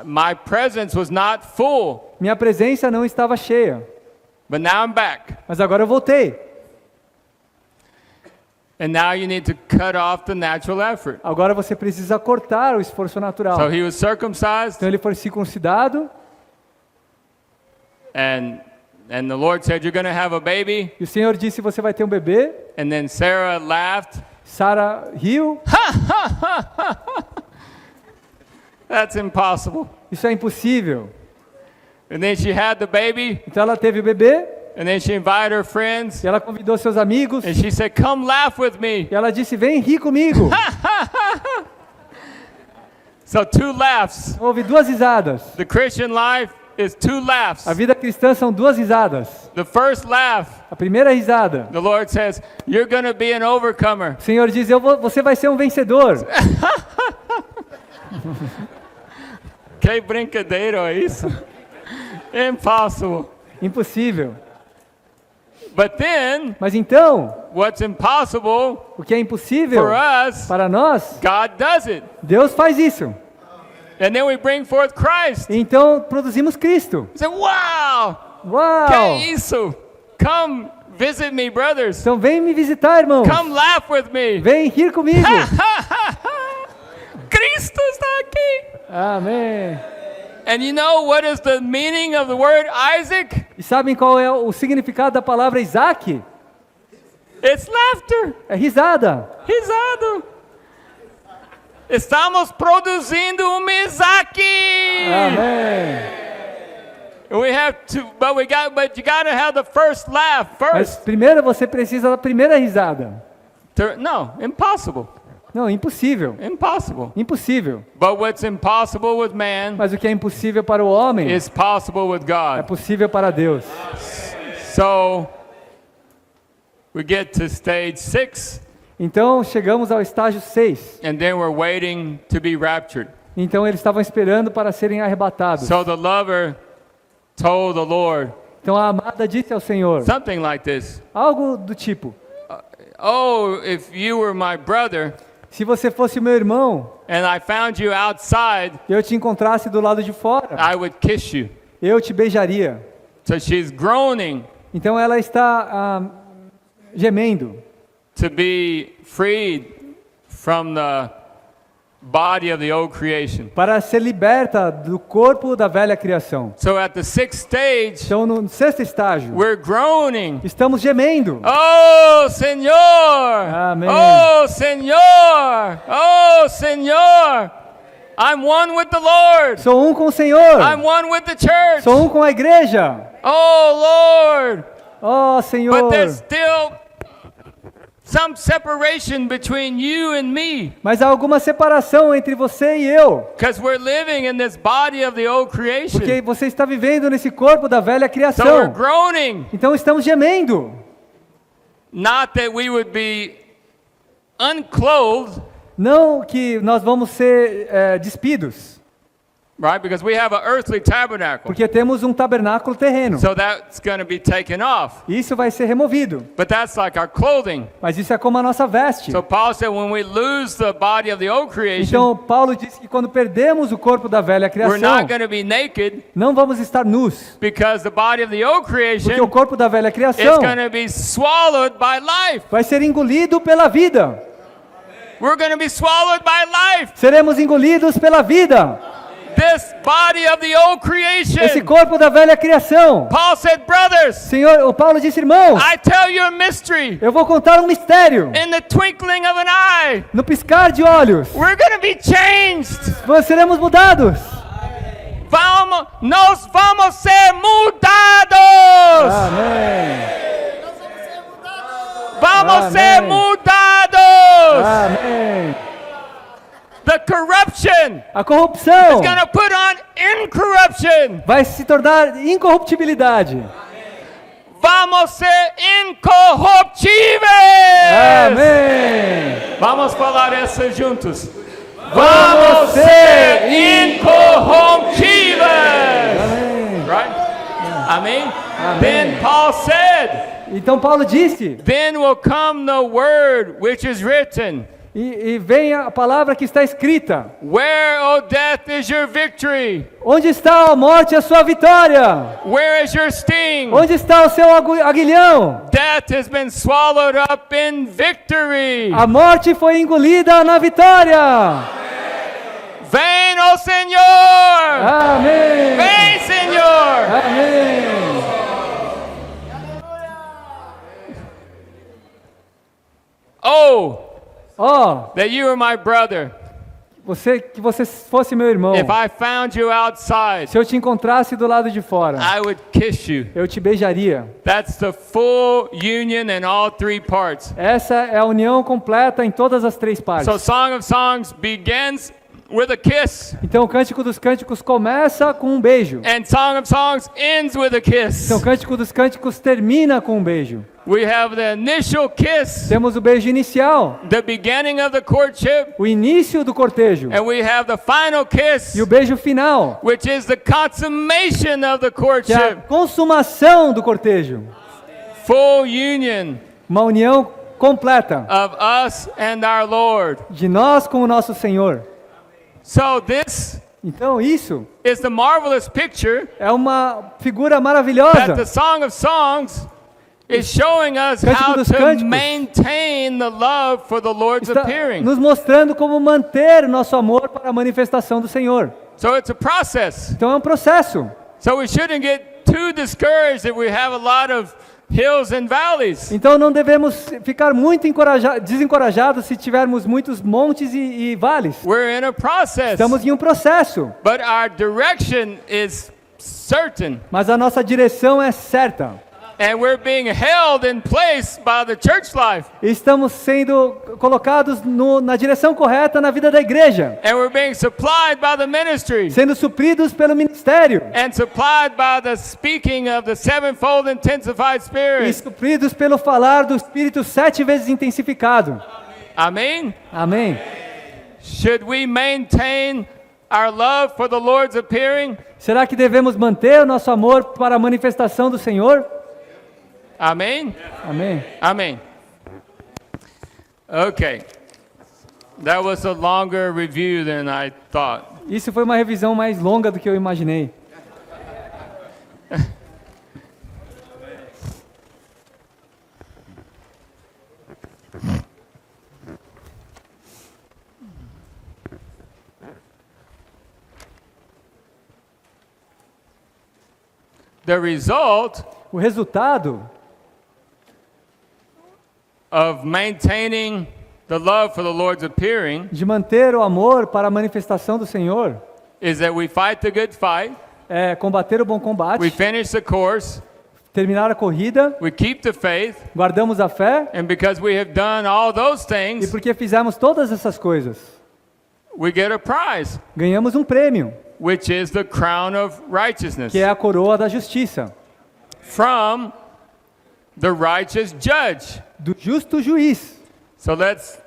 My presence was not full, Minha presença não estava cheia, but now I'm back. mas agora eu voltei. And now you need to cut off the natural effort. Agora você precisa cortar o esforço natural. So he was circumcised, Então ele foi circuncidado and the Lord said, you're going to have a baby. e o Senhor disse, você vai ter um bebê. And then Sarah laughed. Sara riu. That's impossible. Isso é impossível. And then she had the baby, Então ela teve o bebê And then she invited her friends, E ela convidou seus amigos. and she said, "Come laugh with me." E ela disse: vem rir comigo. So 2 laughs. Houve 2 risadas. The Christian life is 2 laughs. A vida cristã são 2 risadas. The first laugh, A primeira risada, the Lord says, "You're going to be an overcomer." o Senhor diz: você vai ser um vencedor. Que brincadeira é isso? Impossible. Impossível. But then, Mas então, what's impossible o que é impossível for us, para nós, God does it. Deus faz isso. And then we bring forth Christ. Então produzimos Cristo. Say, "Wow! Uau! Que isso? Come visit me, brothers. Então vem me visitar, irmãos. Come laugh with me." Vem rir comigo. Cristo está aqui. Amém. And you know what is the meaning of the word Isaac? E sabem qual é o significado da palavra Isaac? It's laughter. É risada. Risado. Estamos produzindo Isaac. Amém. We have to, but you gotta have the first laugh Mas first. primeiro você precisa da primeira risada. No, impossible. Não, impossível. Impossible. Impossível. But what's impossible with man Mas o que é impossível para o homem is possible with é God. possível para Deus. So we get to stage 6, Então chegamos ao estágio 6. and then we're waiting to be raptured. Então eles estavam esperando para serem arrebatados. So the lover told the Lord Então a amada disse ao Senhor something like this: algo do tipo: "Oh, if you were my brother se você fosse meu irmão and I found you outside, e eu te encontrasse do lado de fora, I would kiss you." eu te beijaria. So she's groaning Então ela está gemendo to be freed from the body of the old creation. para ser liberta do corpo da velha criação. So at the 6th stage, Então no 6º estágio, we're groaning. estamos gemendo. Oh, Senhor! Amém. Oh, Senhor! Oh, Senhor! I'm one with the Lord. Sou um com o Senhor. I'm one with the church. Sou um com a igreja. Oh, Lord! Oh, But Senhor. there's still some separation between you and me, Mas há alguma separação entre você e eu. because we're living in this body of the old creation. Porque você está vivendo nesse corpo da velha So we're criação. groaning. Então estamos gemendo. Not that we would be unclothed, Não que nós vamos ser despidos. right? Because we have an earthly tabernacle. Porque temos um tabernáculo terreno. So that's going to be taken off. Isso vai ser removido. But that's like our clothing. Mas isso é como a nossa veste. So Paul said when we lose the body of the old creation, Então Paulo disse que quando perdemos o corpo da velha we're criação, not going to be naked, não vamos estar nus. because the body of the old Porque o creation corpo da velha is criação going to be swallowed by life. vai ser engolido pela vida. We're going to be swallowed by life. Seremos engolidos pela vida. This body of the old Esse creation. corpo da velha criação. Paul said, brothers, Senhor, o Paulo disse, irmãos, I tell you a mystery. eu vou contar um mistério. In the twinkling of an eye, No piscar de olhos, we're going to be changed. nós seremos mudados. Nós vamos ser mudados. Amém. Vamos ser Amém. mudados. Amém. The corruption A corrupção is going to put on incorruption. vai se tornar incorruptibilidade. Vamos ser incorruptíveis. Amém. Vamos falar isso juntos. Vamos ser incorruptíveis. Amém. Right? Amen. Amen. Then Paul said, Então Paulo disse, then will come the word which is written. e vem a palavra que está escrita. Where, O death, is your victory? Onde está a morte e a sua vitória? Where is your sting? Onde está o seu aguilhão? Death has been swallowed up in victory. A morte foi engolida na vitória. Vem, ó Senhor! Amém. Vem, Senhor! Amém. Oh, Ó, that you are my brother. que você fosse meu irmão. If I found you outside, Se eu te encontrasse do lado de fora, I would kiss you. eu te beijaria. That's the full union in all three parts. Essa é a união completa em todas as três partes. So Song of Songs begins with a kiss, Então o Cântico dos Cânticos começa com um beijo. and Song of Songs ends with a kiss. Então o Cântico dos Cânticos termina com um beijo. We have the initial kiss, Temos o beijo inicial, the beginning of the courtship, o início do cortejo, and we have the final kiss, e o beijo final, which is the consummation of the que é a courtship. consumação do cortejo. Full union Uma união completa of us and our Lord. de nós com o nosso Senhor. So this Então isso is the marvelous picture é uma figura that the maravilhosa. Song of Songs is showing us Cântico how dos to Cânticos maintain the love for the Lord's Está appearing. nos mostrando como manter o nosso amor para a manifestação do Senhor. So it's a process. Então é um processo. So we shouldn't get too discouraged if we have a lot of hills and valleys. Então não devemos ficar muito desencorajados se tivermos muitos montes e vales. We're in a process, Estamos em um processo, but our direction is certain, mas a nossa direção é certa. and we're being held in place by the church life, Estamos sendo colocados na direção correta na vida da igreja, and we're being supplied by the ministry, sendo supridos pelo ministério and supplied by the speaking of the sevenfold intensified e Spirit. supridos pelo falar do Espírito 7 vezes intensificado. Amen. Amém. Should we maintain our love for the Lord's appearing? Será que devemos manter o nosso amor para a manifestação do Senhor? Amen. Amém. Amen. Okay. That was a longer review than I thought. Isso foi uma revisão mais longa do que eu imaginei. The result O resultado of maintaining the love for the Lord's appearing de manter o amor para a manifestação do Senhor is that we fight the good fight, é combater o bom we combate, finish the course, terminar a corrida, we keep the faith, guardamos a fé, and because we have done all those e things, porque fizemos todas essas coisas, we get a prize, ganhamos um prêmio, which is the crown of righteousness que é a coroa da justiça, from the righteous judge. do justo juiz. So let's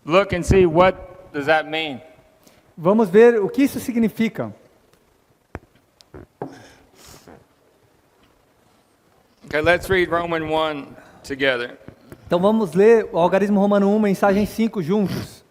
look and see what does that mean. Vamos ver o que isso significa. Okay, let's read Romans 1 together. Então vamos ler o Algarismo Romano 1, mensagem 5 juntos.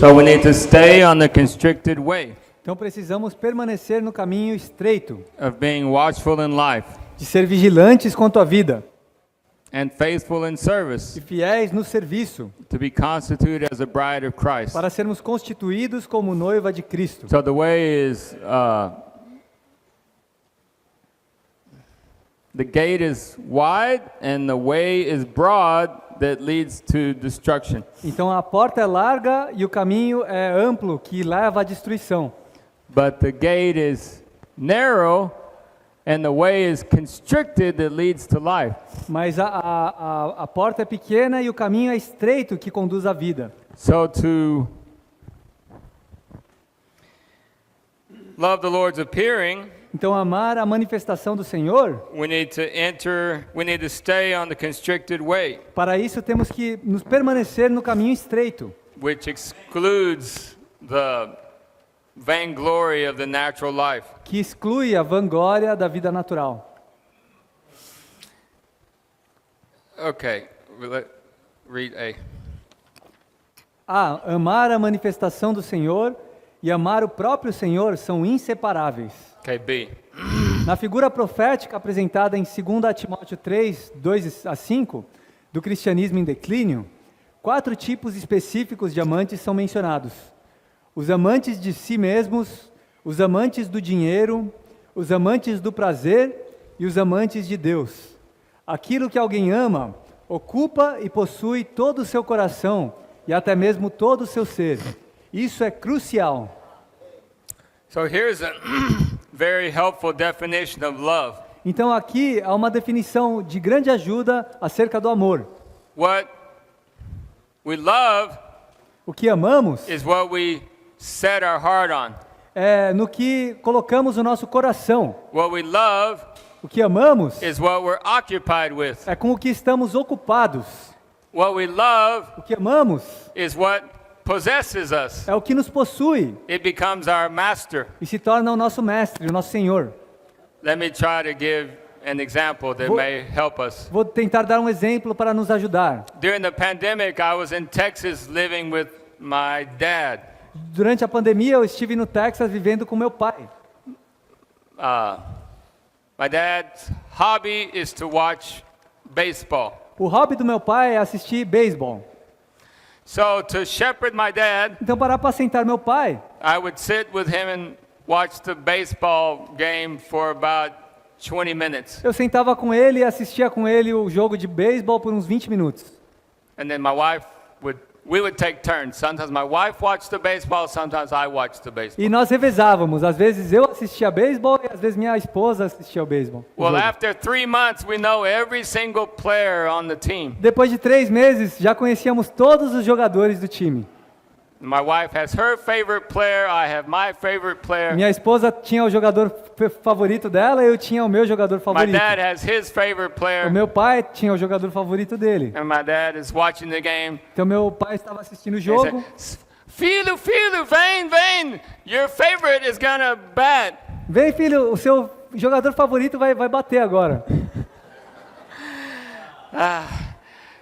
So we need to stay on the constricted way Então precisamos permanecer no caminho estreito, of being watchful in life de ser vigilantes quanto à vida and faithful in e service, fiéis no serviço, to be constituted as a bride of Christ. para sermos constituídos como noiva de Cristo. So the way is the gate is wide and the way is broad that leads to destruction. Então a porta é larga e o caminho é amplo que leva à destruição. But the gate is narrow and the way is constricted that leads to life. Mas a porta é pequena e o caminho é estreito que conduz à vida. So to love the Lord's appearing, Então amar a manifestação do Senhor, we need to stay on the constricted way, para isso temos que nos permanecer no caminho estreito, which excludes the vainglory of the natural life. que exclui a vanglória da vida natural. Okay, read A. Amar a manifestação do Senhor e amar o próprio Senhor são inseparáveis. Okay, B. Na figura profética apresentada em 2 Timóteo 3, 2 a 5, do cristianismo em declínio, 4 tipos específicos de amantes são mencionados: os amantes de si mesmos, os amantes do dinheiro, os amantes do prazer e os amantes de Deus. Aquilo que alguém ama ocupa e possui todo o seu coração e até mesmo todo o seu ser. Isso é crucial. So here's a very helpful definition of love. Então aqui há uma definição de grande ajuda acerca do amor. What we love O que amamos is what we set our heart on. é no que colocamos o nosso coração. What we love O que amamos is what we're occupied with. é com o que estamos ocupados. What we love O que amamos is what possesses us. é o que nos possui It becomes our master. e se torna o nosso mestre, o nosso Senhor. Let me try to give an example that Vou- may help us. Vou tentar dar um exemplo para nos ajudar. During the pandemic, I was in Texas living with my dad. Durante a pandemia, eu estive no Texas vivendo com meu pai. My dad's hobby is to watch baseball. O hobby do meu pai é assistir beisebol. So to shepherd my dad, Então, para apacentar meu pai, I would sit with him and watch the baseball game for about 20 minutes. eu sentava com ele e assistia com ele o jogo de beisebol por uns 20 minutos. And then we would take turns. Sometimes my wife watched the baseball, sometimes I watched the baseball. E nós revezávamos. Às vezes eu assistia beisebol e às vezes minha esposa assistia ao beisebol. o Well, jogo. after 3 months, we know every single player on the team. Depois de 3 meses, já conhecíamos todos os jogadores do time. My wife has her favorite player, I have my favorite player. Minha esposa tinha o jogador favorito dela e eu tinha o meu jogador My favorito. dad has his favorite O player, meu pai tinha o jogador favorito dele. and my dad is watching the game. Então meu pai estava assistindo o He jogo. said, Filho, vem, your favorite is gonna bat. Vem, filho, o seu jogador favorito vai bater agora.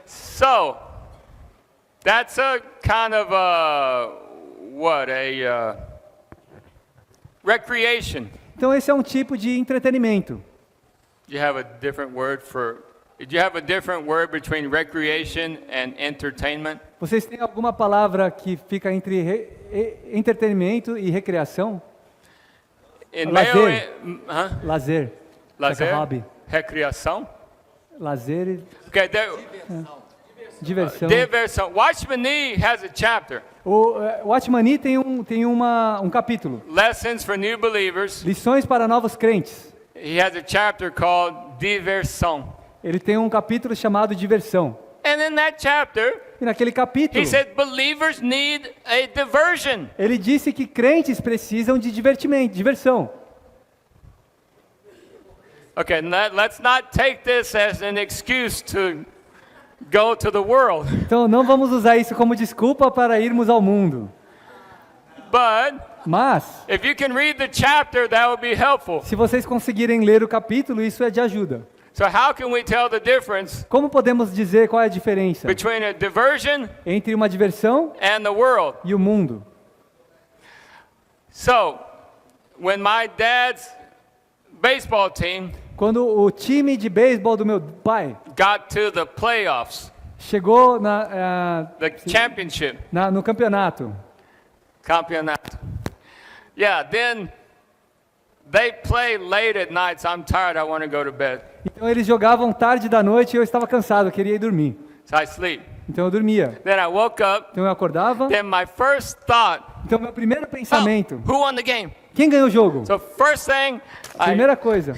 So, that's a kind of recreation. Então esse é um tipo de entretenimento. Do you have a different word between recreation and entertainment? Vocês têm alguma palavra que fica entre entretenimento e recreação? In Lazer. huh? Lazer. Like a hobby. Recreação? Lazer e Okay, diversão. diversão. Watchman Nee has a chapter, O Watchman tem um capítulo. Lessons for New Believers. Lições para novos crentes. He has a chapter called Diversão. Ele tem um capítulo chamado Diversão. And in that chapter, E naquele capítulo, he said believers need a diversion. ele disse que crentes precisam de diversão. Okay, let's not take this as an excuse to go to the world. Então não vamos usar isso como desculpa para irmos ao mundo. But Mas, if you can read the chapter, that would be helpful. se vocês conseguirem ler o capítulo, isso é de ajuda. So how can we tell the difference Como podemos dizer qual é a diferença between a diversion entre uma diversão and the world? e o mundo? So, when my dad's baseball team Quando o time de beisebol do meu pai got to the playoffs, chegou the championship, no campeonato, campeonato. Yeah, then they play late at night, so I'm tired, I want to go to bed. então eles jogavam tarde da noite e eu estava cansado, eu queria ir dormir. So I sleep. Então eu dormia. Then I woke up, Então eu acordava. then my first thought, Então meu primeiro pensamento, who won the game? quem ganhou o jogo? So first thing, I Primeira coisa,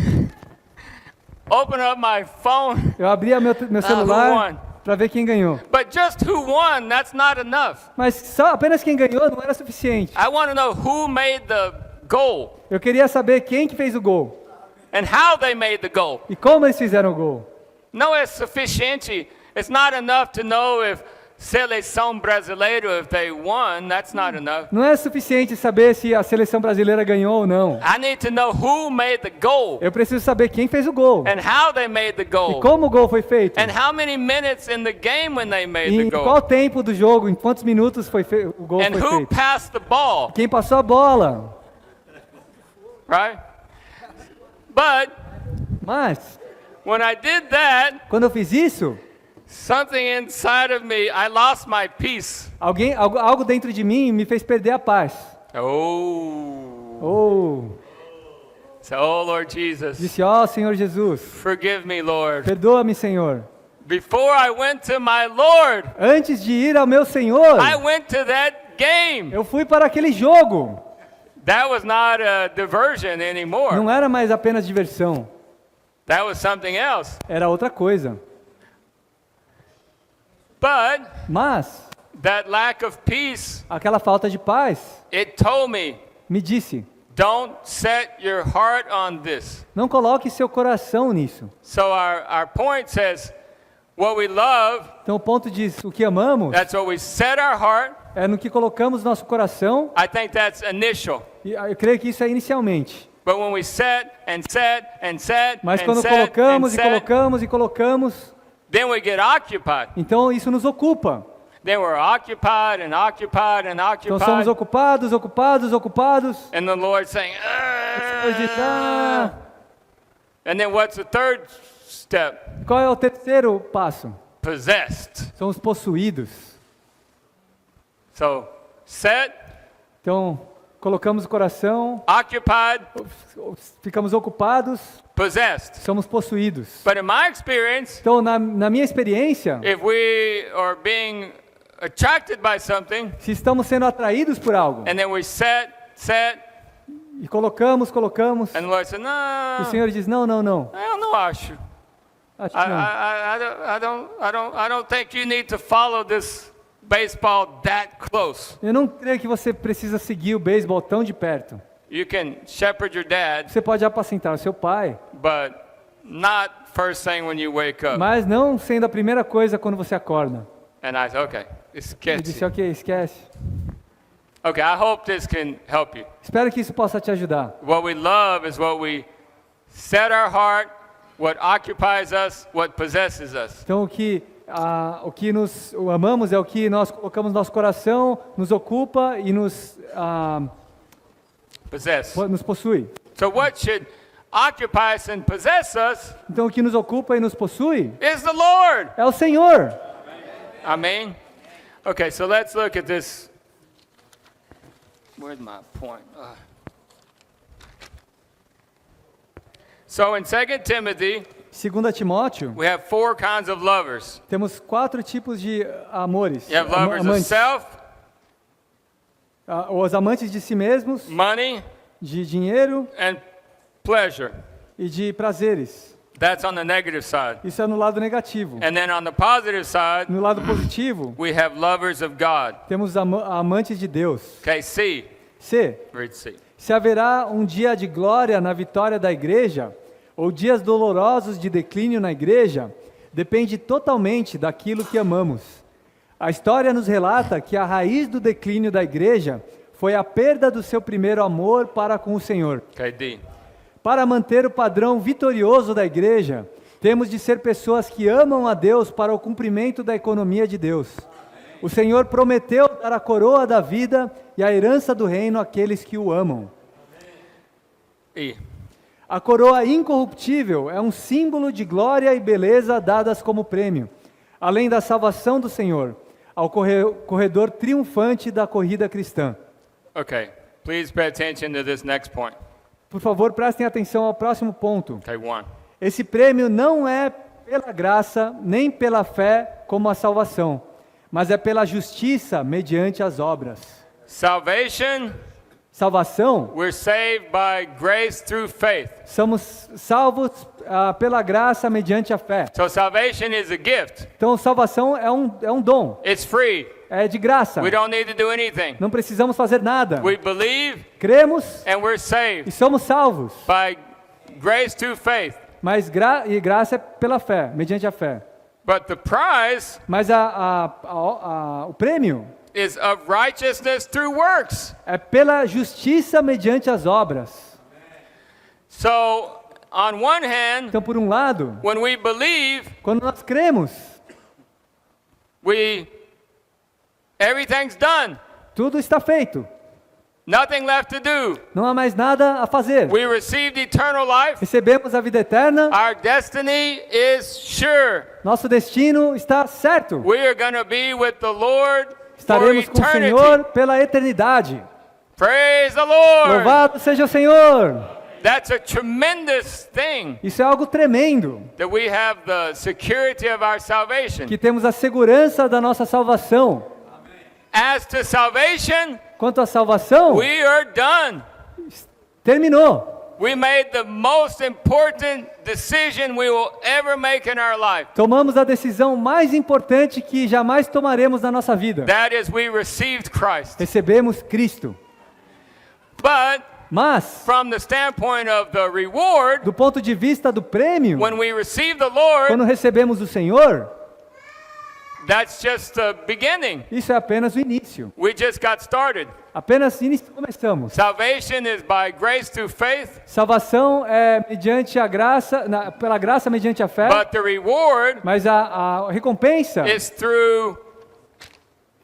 open up my phone, eu abria meu who won? celular para ver quem ganhou. but just who won, that's not enough. Mas só apenas quem ganhou não era suficiente. I want to know who made the goal Eu queria saber quem que fez o gol and how they made the goal. e como eles fizeram o gol. No é suficiente. It's not enough to know if seleção brasileira if they won. That's not enough. Não é suficiente saber se a seleção brasileira ganhou ou não. I need to know who made the goal Eu preciso saber quem fez o gol. and how they made the E goal como o gol foi feito. and how many minutes in the game when they made E the em goal qual tempo do jogo, em quantos minutos o gol and foi who feito. passed the ball, Quem passou a bola. right? But Mas, when I did that, quando eu fiz isso, something inside of me, I lost my peace. algo dentro de mim me fez perder a paz. Oh. Oh, So, oh Lord Jesus, disse, ó Senhor Jesus, forgive me, Lord. perdoa-me, Senhor. Before I went to my Lord, Antes de ir ao meu Senhor, I went to that game. eu fui para aquele jogo. That was not a diversion anymore. Não era mais apenas diversão, That was something else. era outra coisa. But Mas, that lack of peace, aquela falta de paz it told me, me disse, don't set your heart on this. não coloque seu coração nisso. So our point says, what we love, Então o ponto diz, o que amamos that's what we set our heart. é no que colocamos nosso coração, I think that's initial. e eu creio que isso é inicialmente. But when we set and set and set Mas and quando set and colocamos e set, colocamos e colocamos, then we get occupied. então isso nos ocupa. Then we're occupied and occupied and Então somos occupied. ocupados. And the Lord saying, Deus diz, "Ah." And then what's the third step? qual é o terceiro passo? Possessed. Somos possuídos. So set, Então, colocamos o coração, occupied, ficamos ocupados, possessed. somos possuídos. But in my experience, Então, na minha experiência, if we are being attracted by something se estamos sendo atraídos por algo, and then we set, e colocamos, and the Lord said, o no, Senhor diz, não, eu não acho. acho que não. I don't think you need to follow this baseball that close. Eu não creio que você precisa seguir o beisebol tão de perto. You can shepherd your dad, Você pode apacentar o seu pai, but not first thing when you wake up. mas não sendo a primeira coisa quando você acorda. And I said, okay, Eu esquece. disse, ok, esquece. Okay, I hope this can help you. Espero que isso possa te ajudar. What we love is what we set our heart, what occupies us, what possesses us. Então, o que nos amamos é o que nós colocamos no nosso coração, nos ocupa e nos possui. So what should occupy us and possess us Então, o que nos ocupa e nos possui is the Lord. é o Senhor. Amen. Okay, so let's look at this. Where's my point? So in 2 Timothy, 2 Timóteo, we have 4 kinds of lovers. temos 4 tipos de amores. You have lovers of Amantes. self, Os amantes de si mesmos, money, de dinheiro and pleasure. e de prazeres. That's on the negative side. Isso é no lado negativo. And then on the positive side, No lado positivo, we have lovers of God. temos amantes de Deus. Okay, C. C. Read C. Se haverá um dia de glória na vitória da igreja, ou dias dolorosos de declínio na igreja, depende totalmente daquilo que amamos. A história nos relata que a raiz do declínio da igreja foi a perda do seu primeiro amor para com o Senhor. Okay, D. Para manter o padrão vitorioso da igreja, temos de ser pessoas que amam a Deus para o cumprimento da economia de Deus. O Senhor prometeu dar a coroa da vida e a herança do reino àqueles que o amam. E. A coroa incorruptível é um símbolo de glória e beleza dadas como prêmio, além da salvação do Senhor, ao corredor triunfante da corrida cristã. Okay, please pay attention to this next point. Por favor, prestem atenção ao próximo ponto. Okay, 1. Esse prêmio não é pela graça, nem pela fé como a salvação, mas é pela justiça mediante as obras. Salvation, Salvação, we're saved by grace through faith. somos salvos pela graça mediante a fé. So salvation is a gift. Então, salvação é um dom, It's free. é de graça. We don't need to do anything. Não precisamos fazer nada. We believe Cremos and we're e saved somos salvos. by grace through faith. Mas graça é pela fé, mediante a fé. But the prize Mas o prêmio is of righteousness through works. é pela justiça mediante as obras. So, on one hand, Então, por um lado, when we believe, quando nós cremos, everything's done. tudo está feito. Nothing left to do. Não há mais nada a fazer. We received eternal life. Recebemos a vida eterna. Our destiny is sure. Nosso destino está certo. We are going to be with the Lord for Estaremos com o eternity. Senhor pela eternidade. Praise the Lord. Louvado seja o Senhor. That's a tremendous thing Isso é algo tremendo. that we have the security of our salvation. Que temos a segurança da nossa salvação. As to salvation, Quanto à salvação, we are done. terminou. We made the most important decision we will ever make in our life. Tomamos a decisão mais importante que jamais tomaremos na nossa vida. That is, we received Christ. Recebemos Cristo. But Mas, from the standpoint of the reward, do ponto de vista do prêmio, when we receive the Lord, quando recebemos o Senhor, that's just the beginning. isso é apenas o início. We just got started. Apenas começamos. Salvation is by grace through faith, Salvação é mediante a graça, pela graça mediante a fé, but the reward mas a recompensa is through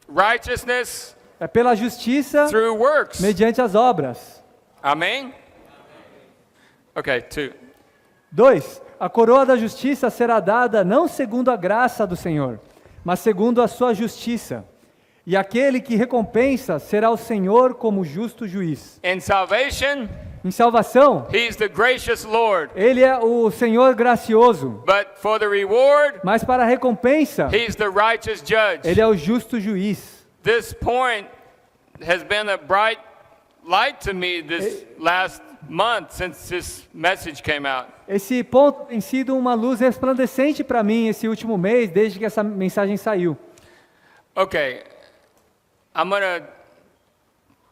righteousness, é pela justiça through works. mediante as obras. Amen? Okay, 2. 2. A coroa da justiça será dada não segundo a graça do Senhor, mas segundo a sua justiça. E aquele que recompensa será o Senhor como justo juiz. In salvation, Em salvação, He's the gracious Lord. Ele é o Senhor gracioso, But for the reward, mas para a recompensa, He's the righteous judge. Ele é o justo juiz. This point has been a bright light to me this last month since this message came out. Esse ponto tem sido uma luz resplandecente para mim esse último mês, desde que essa mensagem saiu. Okay, I'm going to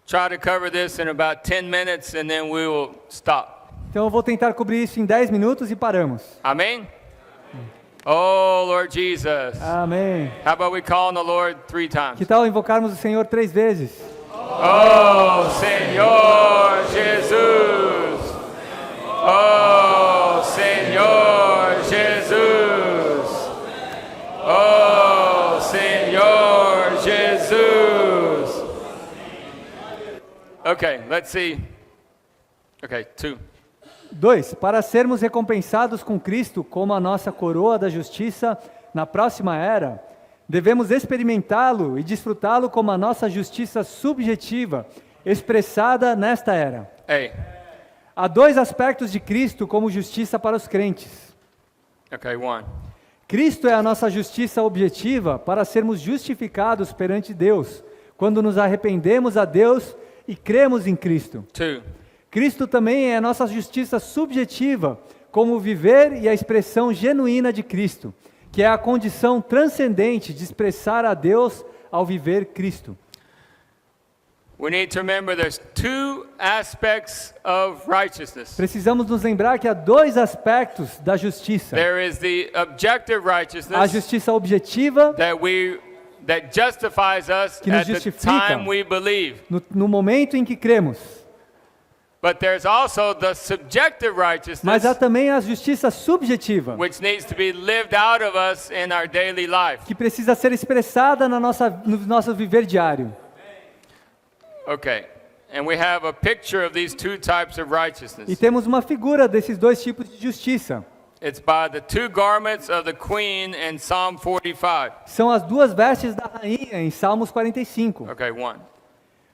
try to cover this in about 10 minutes and then we will stop. Então eu vou tentar cobrir isso em 10 minutos e paramos. Amen? Oh, Lord Jesus. Amém. How about we call on the Lord 3 times? Que tal invocarmos o Senhor 3 vezes? Oh, Senhor Jesus. Oh, Senhor Jesus. Oh, Senhor Jesus. Okay, let's see. Okay, 2. 2. Para sermos recompensados com Cristo como a nossa coroa da justiça na próxima era, devemos experimentá-lo e desfrutá-lo como a nossa justiça subjetiva, expressada nesta era. Hey. Há 2 aspectos de Cristo como justiça para os crentes. Okay, 1. Cristo é a nossa justiça objetiva para sermos justificados perante Deus, quando nos arrependemos a Deus e cremos em Cristo. 2. Cristo também é a nossa justiça subjetiva, como o viver e a expressão genuína de Cristo, que é a condição transcendente de expressar a Deus ao viver Cristo. We need to remember there's 2 aspects of righteousness. Precisamos nos lembrar que há 2 aspectos da justiça. There is the objective A righteousness justiça objetiva, that justifies us que nos at the justifica. time we believe. no momento em que cremos. But there's also the subjective Mas righteousness há também a justiça subjetiva, which needs to be lived out of us in our daily life. que precisa ser expressada no nosso viver diário. Okay. And we have a picture of these 2 types of E righteousness. temos uma figura desses 2 tipos de justiça. It's by the 2 garments of the queen in Psalm 45. São as 2 vestes da rainha em Salmos 45. Okay, 1.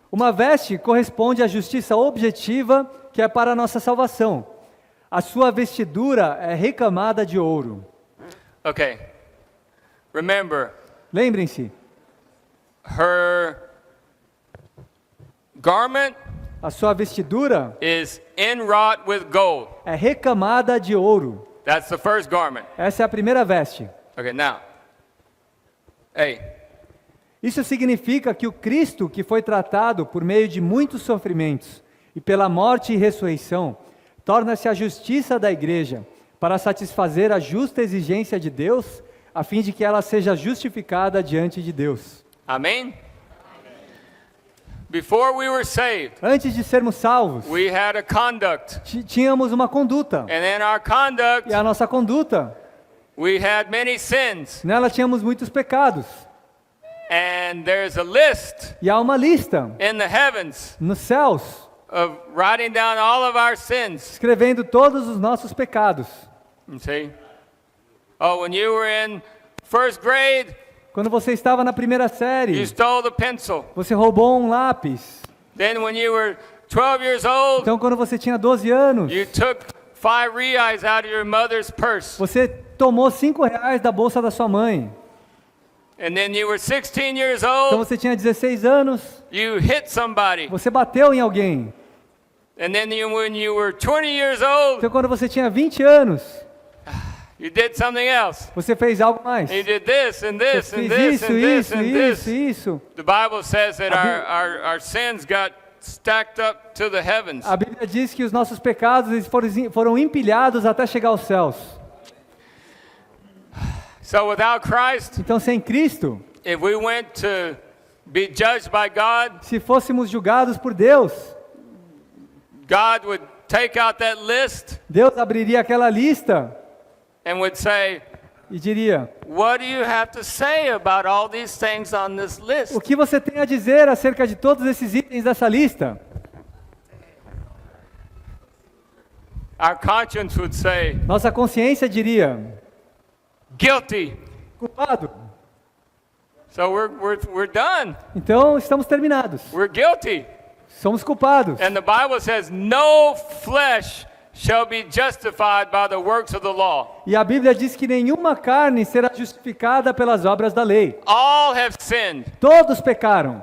Uma veste corresponde à justiça objetiva, que é para a nossa salvação. A sua vestidura é recamada de ouro. Okay. Remember, Lembrem-se, her garment a sua vestidura is inwrought with gold. é recamada de ouro. That's the first garment. Essa é a primeira veste. Okay, now. Hey, Isso significa que o Cristo, que foi tratado por meio de muitos sofrimentos e pela morte e ressurreição, torna-se a justiça da igreja para satisfazer a justa exigência de Deus, a fim de que ela seja justificada diante de Deus. Amen? Before we were saved, Antes de sermos salvos, we had a conduct. tínhamos uma conduta. And in our conduct, E a nossa conduta, we had many sins. nela tínhamos muitos pecados. And there's a list E há uma lista in the heavens nos céus, of writing down all of our sins. escrevendo todos os nossos pecados. You see? Oh, when you were in first grade, Quando você estava na primeira you série, stole the pencil. você roubou um lápis. Then when you were 12 years old, Então, quando você tinha 12 anos, you took 5 reais out of your mother's purse. você tomou R$ 5 da bolsa da sua mãe. And then you were 16 years Então, old, você tinha 16 anos, you hit somebody. você bateu em alguém. And then when you were 20 years old, Então, quando você tinha 20 anos, you did something else. você fez algo mais. You did this and this Você and fez this isso, and this isso, and isso, this. isso. The Bible says that A Bí- our sins got stacked up to the heavens. A Bíblia diz que os nossos pecados eles foram empilhados até chegar aos céus. So without Christ, Então, sem Cristo, if we went to be judged by God, se fôssemos julgados por Deus, God would take out that list Deus abriria aquela lista and would say, e diria: what do you have to say about all these things on this list? o que você tem a dizer acerca de todos esses itens dessa lista? Our conscience would say, Nossa consciência diria: guilty. culpado. So we're done. Então, estamos terminados. We're guilty. Somos culpados. And the Bible says, no flesh shall be justified by the works of the law. E a Bíblia diz que nenhuma carne será justificada pelas obras da lei. All have sinned Todos pecaram.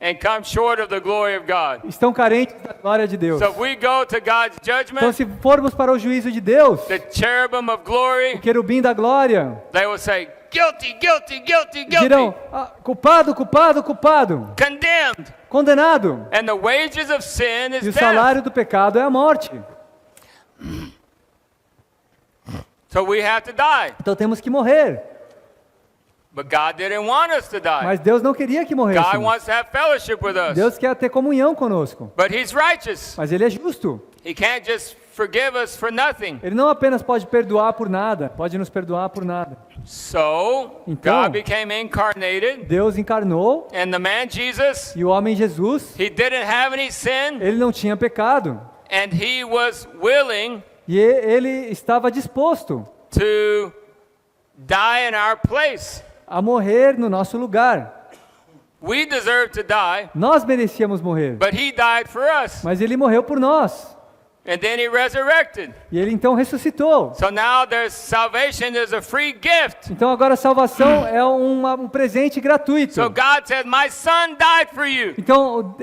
and come short of the glory of God. Estão carentes da glória de Deus. So if we go to God's Então, judgment, se formos para o juízo de Deus, the cherubim of glory, o querubim da glória they will say, guilty, guilty, guilty, dirão: guilty, "Ah, culpado, culpado, culpado, condemned. condenado. And the wages of sin E o is death. salário do pecado é a morte." So we have to die. Então temos que morrer. But God didn't want us to die. Mas Deus não queria que God morrêssemos. wants to have fellowship with us. Deus quer ter comunhão conosco. But He's righteous. Mas Ele é justo. He can't just forgive us for nothing. Ele não apenas pode perdoar por nada, pode nos perdoar por nada. So Então, God became incarnated, Deus encarnou and the man Jesus, e o homem Jesus, he didn't have any sin, ele não tinha pecado. and he was willing E ele estava disposto to die in our place. a morrer no nosso lugar. We deserve to die, Nós merecíamos morrer, but he died for us. mas ele morreu por nós. And then he resurrected. E ele então ressuscitou. So now there's salvation is a free gift. Então agora a salvação é um presente gratuito. So God said, my son died for you. Então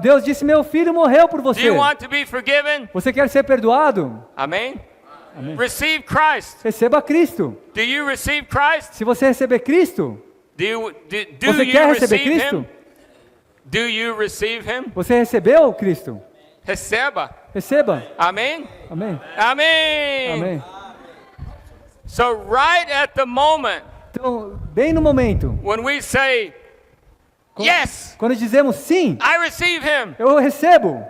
Deus disse: meu filho morreu por Do você. you want to be forgiven? Você quer ser perdoado? Amen. Receive Christ. Receba Cristo. Do you receive Christ? Se você receber Cristo, Do você you quer receber receive Cristo? him? Do you receive him? Você recebeu Cristo? Receba. Receba. Amen. Amém. Amen. Amém. So right at the moment Então, bem no momento, when we say, yes, quando dizemos sim, I receive him, eu recebo.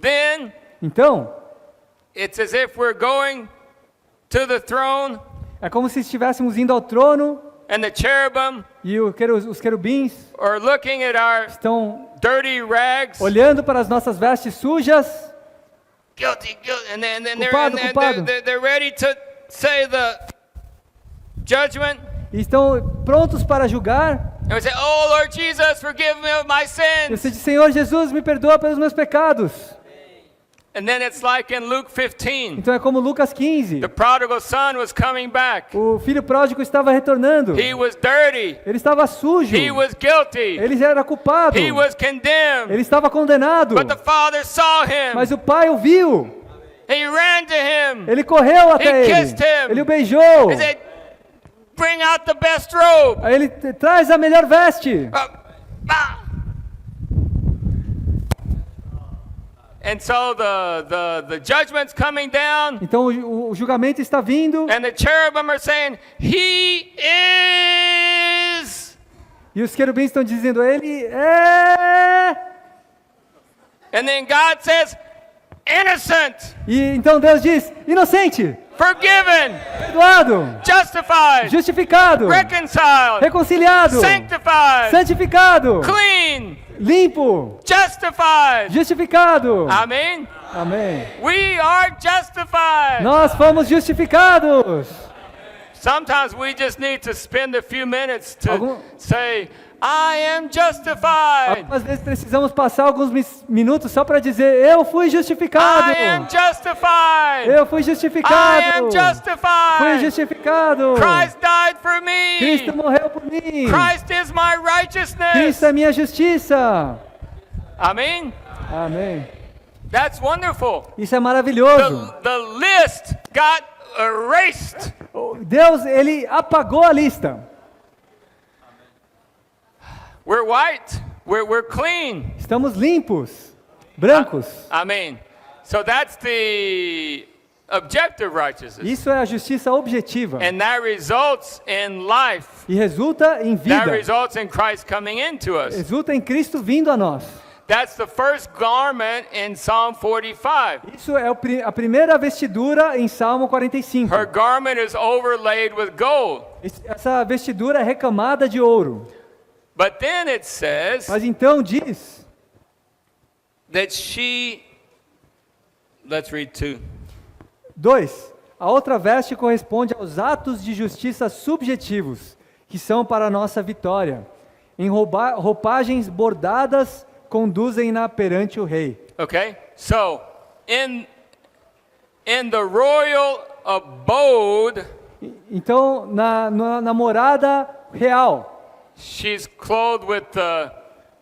then Então, it's as if we're going to the throne é como se estivéssemos indo ao trono and the cherubim e os querubins are looking at our estão dirty rags. olhando para as nossas vestes sujas. Guilty, guilty. And then Culpado, culpado. they're ready to say the judgment. E estão prontos para julgar. And we say, oh, Lord Jesus, forgive me of my E sins. você diz: Senhor Jesus, me perdoa pelos meus pecados. And then it's like in Luke 15. Então é como Lucas 15. The prodigal son was coming back. O filho pródigo estava retornando. He was dirty. Ele estava sujo. He was guilty. Ele já era culpado. He was condemned. Ele estava condenado. But the father saw him. Mas o pai o viu. He ran to him. Ele correu até He ele. kissed him. Ele o beijou. He said, bring out the best robe. Aí ele traz a melhor veste. Ah. And so the judgment's coming down, Então o julgamento está vindo and the cherubim are saying, He is. e os querubins estão dizendo, ele é... And then God says, innocent, E então Deus diz, inocente, forgiven, perdoado, justified, justificado, reconciled, reconciliado, sanctified, santificado, clean, limpo, justified. justificado. Amen. Amém. We are justified. Nós fomos justificados. Sometimes we just need to spend a few minutes to Algum- say, I am justified. Algumas vezes precisamos passar alguns minutos só para dizer, eu fui justificado. I am justified. Eu fui I am justificado. Fui justified. justificado. Christ died for me. Cristo morreu por mim. Christ is my righteousness. Cristo é minha justiça. Amen. Amém. That's wonderful. Isso é maravilhoso. The list got erased. Deus, ele apagou a lista. We're white. We're clean. Estamos limpos, brancos. Amen. So that's the objective righteousness. Isso é a justiça objetiva. And that results in life. E resulta em That vida. results in Christ coming into us. Resulta em Cristo vindo a nós. That's the first garment in Psalm 45. Isso é a primeira vestidura em Salmo 45. Her garment is overlaid with gold. Essa vestidura é recamada de ouro. But then it says Mas então diz, that she, let's read 2. 2. A outra veste corresponde aos atos de justiça subjetivos, que são para a nossa vitória. Em roupagens bordadas, conduzem-na perante o rei. Okay? So, in the royal abode, Então, na morada real, she's clothed with the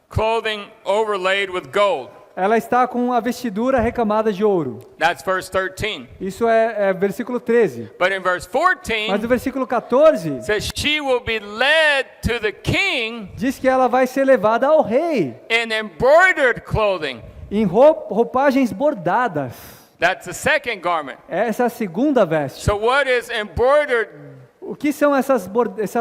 clothing overlaid with gold. ela está com a vestidura recamada de ouro. That's verse 13. Isso é versículo 13. But in verse 14, Mas no versículo 14, it says she will be led to the king diz que ela vai ser levada ao rei, in embroidered clothing. em roupagens bordadas. That's the second garment. Essa é a segunda veste. So what is embroidered O que são essa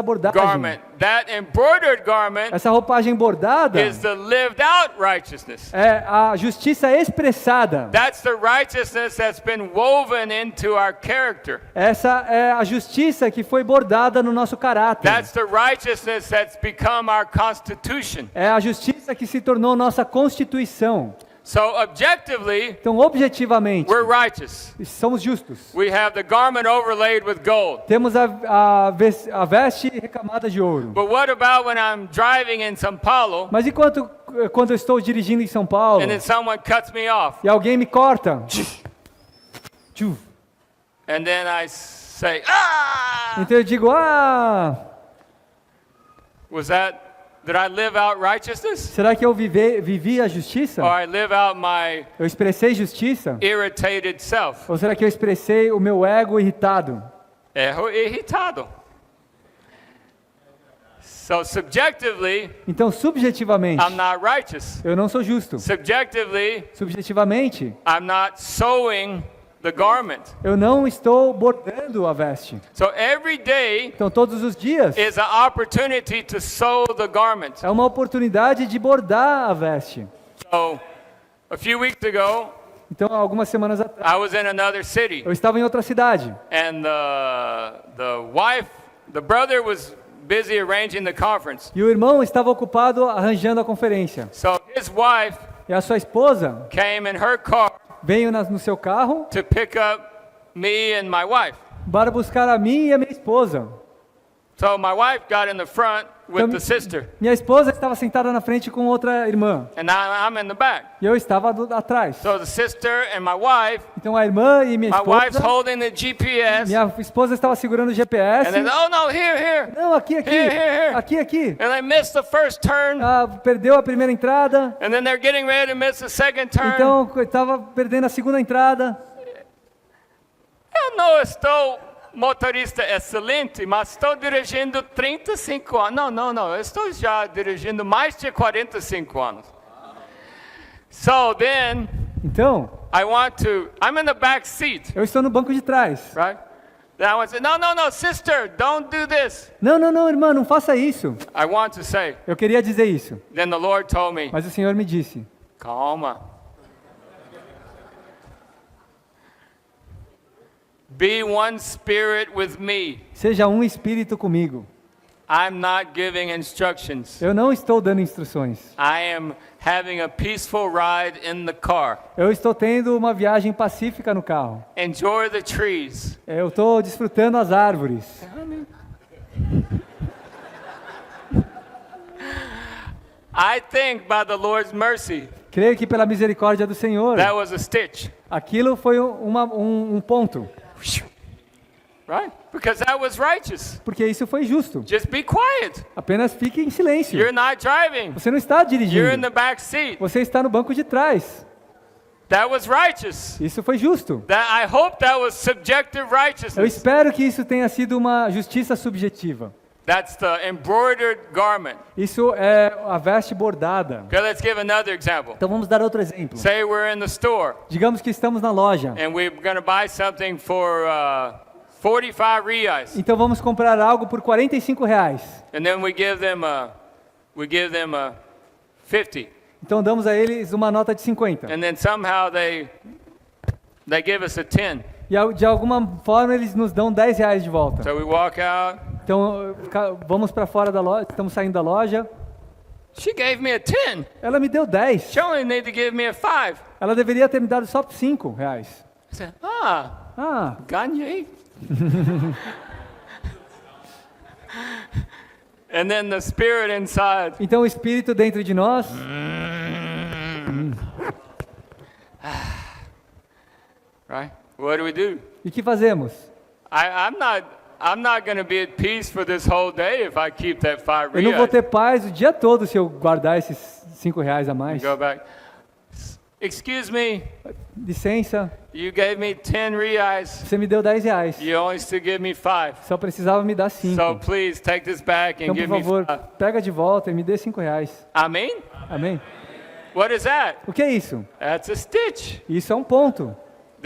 bordagem? garment? That embroidered garment Essa roupagem bordada is the lived out righteousness. é a justiça expressada. That's the righteousness that's been woven into our character. Essa é a justiça que foi bordada no nosso caráter. That's the righteousness that's become our constitution. É a justiça que se tornou nossa constituição. So objectively, Então, objetivamente, we're righteous. somos justos. We have the garment overlaid with gold. Temos a veste recamada de ouro. But what about when I'm driving in São Paulo Mas e quando eu estou dirigindo em São Paulo and then someone cuts me off? e alguém me corta? Tchu. And then I say, ah! Então eu digo, Did I live out righteousness? será que eu vivi a justiça? Or I live out my Eu expressei justiça? irritated self? Ou será que eu expressei o meu ego irritado? Erro irritado. So subjectively, Então, subjetivamente, I'm not righteous. eu não sou justo. Subjectively, Subjetivamente, I'm not sewing the garment. eu não estou bordando a veste. So every day Então, todos os dias is an opportunity to sew the garment. é uma oportunidade de bordar a veste. So a few weeks ago, Então, algumas semanas atrás, I was in another city, eu estava em outra cidade. and the brother was busy arranging the conference. E o irmão estava ocupado arranjando a conferência. So his wife E a sua esposa came in her car veio no seu carro to pick up me and my wife. para buscar a mim e a minha esposa. So my wife got in the front with the sister, Minha esposa estava sentada na frente com outra irmã. and I'm in the back. E eu estava atrás. So the sister and my wife, Então a irmã e minha my wife's esposa, holding the GPS, minha esposa estava segurando o GPS. and then, oh no, here. Não, aqui, Here. aqui. And they missed the first turn, Perdeu a primeira entrada. and then they're getting ready to miss the second turn. Então estava perdendo a segunda entrada. Eu não estou motorista excelente, mas estou dirigindo 35 anos. Não, eu estou já dirigindo mais de 45 anos. So then, Então, I'm in the back seat, eu estou no banco de trás. right? Then I want to say, no, sister, don't do this. Não, irmã, não faça isso. I want to say, Eu queria dizer isso, then the Lord told me, mas o Senhor me disse: calma. Be one spirit with me. seja um espírito comigo. I'm not giving instructions. Eu não estou dando instruções. I am having a peaceful ride in the car. Eu estou tendo uma viagem pacífica no carro. Enjoy the trees. Eu estou desfrutando as árvores. I think by the Lord's mercy, Creio que pela misericórdia do Senhor, that was a stitch. aquilo foi um ponto, Right? Because that was righteous. porque isso foi justo. Just be quiet. Apenas fique em silêncio. You're not driving. Você não está You're in dirigindo. the back seat. Você está no banco de trás. That was righteous. Isso foi justo. I hope that was subjective Eu righteousness. espero que isso tenha sido uma justiça subjetiva. That's the embroidered garment. Isso é a veste bordada. Okay, let's give another example. Então vamos dar outro exemplo. Say we're in the store Digamos que estamos na loja. and we're going to buy something for 45 reais. Então vamos comprar algo por R$ 45. And then we give them 50. Então damos a eles uma nota de 50. And then somehow they give us a 10. E de alguma forma eles nos dão R$ 10 de volta. So we walk out. Então vamos para fora da loja, estamos saindo da loja. She gave me a 10. Ela me deu 10. She only need to give me a 5. Ela deveria ter me dado só R$ 5. I said, Ah, ganhei. And then the spirit inside. então o espírito dentro de nós, Right? What do we do? e o que fazemos? I'm not going to be at peace for this whole day if I keep that 5 Eu não vou reais. ter paz o dia todo se eu guardar esses R$ 5 a mais. Go back. Excuse me, Licença, you gave me 10 reais. você me deu R$ 10. You only still give me 5. Só precisava me dar 5. So please take this back and Então, give por me favor, 5. pega de volta e me dê R$ 5. Amém? Amém? What is that? O que é isso? That's a stitch. Isso é um ponto.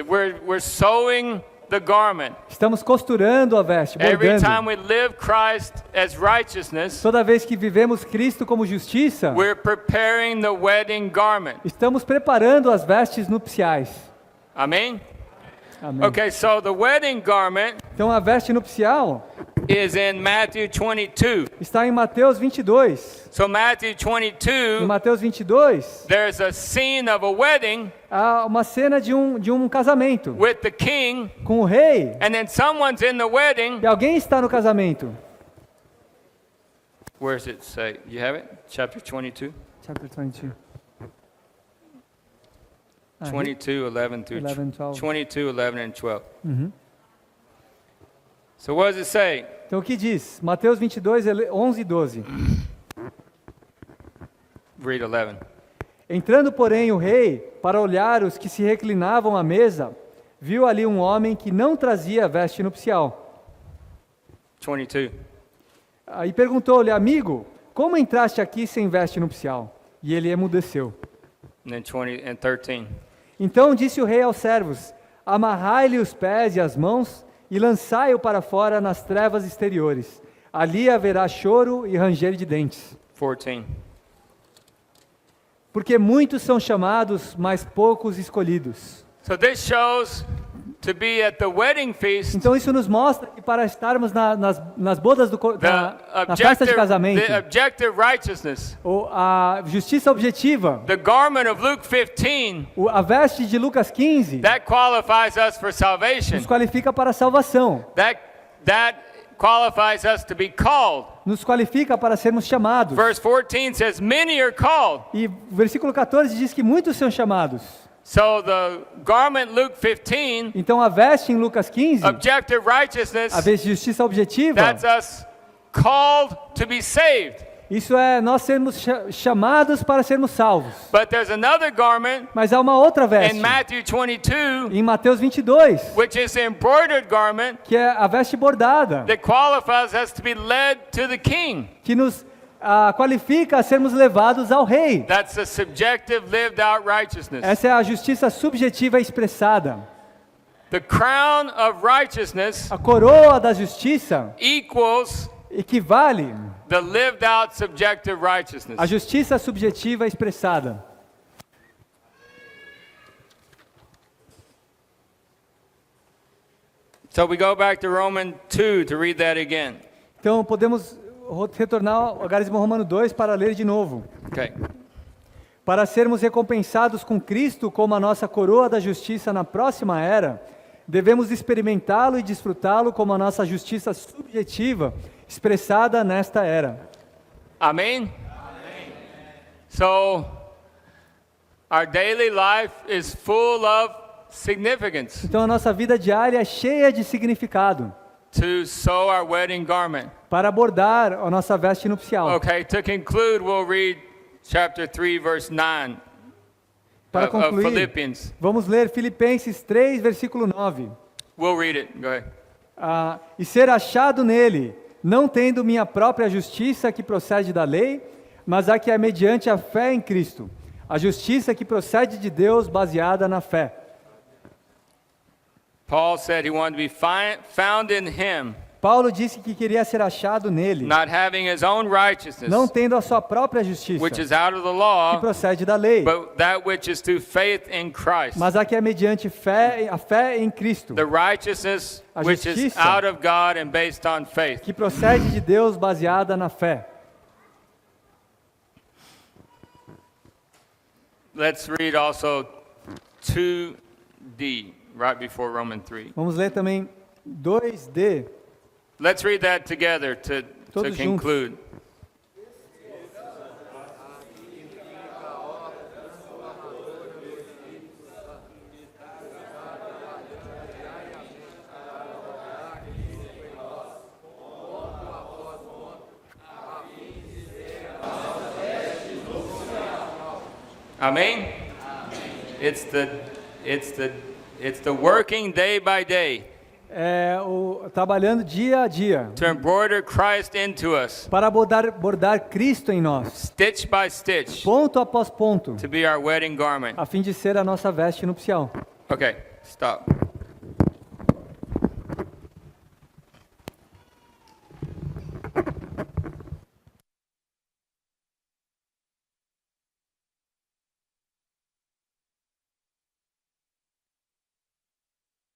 We're sewing the garment. Estamos costurando a veste, Every bordando. time we live Christ as righteousness, Toda vez que vivemos Cristo como justiça, we're preparing the wedding garment. estamos preparando as vestes nupciais. Amém? Amém. Okay, so the wedding garment Então a veste nupcial is in Matthew 22. está em Mateus 22. So Matthew Em 22, Mateus 22, there's a scene of a wedding há uma cena de um casamento with the king, com o rei, and then someone's in the wedding. e alguém está no casamento. Where does it say? You have it? Chapter 22? Chapter 22. 22, 11 through 11, 12. 22, 11 and 12. So what does it say? Então o que diz? Mateus 22, 11 e 12. Read 11. Entrando, porém, o rei, para olhar os que se reclinavam à mesa, viu ali um homem que não trazia veste nupcial. 22. Aí perguntou-lhe, amigo, como entraste aqui sem veste nupcial? E ele emudeceu. And then 20 and 13. Então disse o rei aos servos, amarrai-lhe os pés e as mãos e lançai-o para fora nas trevas exteriores. Ali haverá choro e ranger de dentes. 14. Porque muitos são chamados, mas poucos escolhidos. So this shows to be at the wedding feast, Então isso nos mostra que para estarmos nas bodas na festa de casamento, the objective righteousness, ou a justiça objetiva, the garment of Luke 15, a veste de Lucas 15, that qualifies us for salvation. nos qualifica para a salvação, That qualifies us to be called. nos qualifica para sermos chamados. Verse 14 says, many are called. E o versículo 14 diz que muitos são chamados. So the garment Luke 15, Então a veste em Lucas 15, objective a righteousness, veste de justiça objetiva, that's us called to be saved. isso é nós sermos chamados para sermos salvos. But there's another garment Mas há uma outra veste, in Matthew 22, em Mateus 22, which is the embroidered garment que é a veste bordada, that qualifies us to be led to the king. que nos qualifica a sermos levados ao Rei. That's a subjective, lived out righteousness. Essa é a justiça subjetiva expressada. The crown of righteousness A coroa da justiça equals equivale the lived out subjective righteousness. à justiça subjetiva expressada. So we go back to Romans 2 to read that again. Então podemos retornar ao Garismo Romano 2 para ler de novo. Okay. Para sermos recompensados com Cristo como a nossa coroa da justiça na próxima era, devemos experimentá-lo e desfrutá-lo como a nossa justiça subjetiva expressada nesta era. Amen? So our daily life is full of significance Então a nossa vida diária é cheia de significado to sew our wedding garment. para bordar a nossa veste nupcial. Okay, to conclude, we'll read chapter 3, verse 9 Para of concluir, Philippians. vamos ler Filipenses 3, versículo 9. We'll read it. Go ahead. E ser achado nele, não tendo minha própria justiça que procede da lei, mas a que é mediante a fé em Cristo, a justiça que procede de Deus baseada na fé. Paul said he wanted to be found in him, Paulo disse que queria ser achado nele, not having his own righteousness, não tendo a sua própria justiça, which is out of the que law, procede da lei, but that which is through faith in Christ. mas a que é mediante a fé em Cristo, The righteousness A which is justiça out of God and based on faith. que procede de Deus baseada na fé. Let's read also 2D, right before Romans 3. Vamos ler também 2D, Let's read that together to Todos conclude. Amen. It's the working day by day trabalhando dia a dia, to embroider Christ into us, para bordar Cristo em nós, stitch by stitch, ponto após ponto, to be our wedding garment. a fim de ser a nossa veste nupcial. Okay, stop.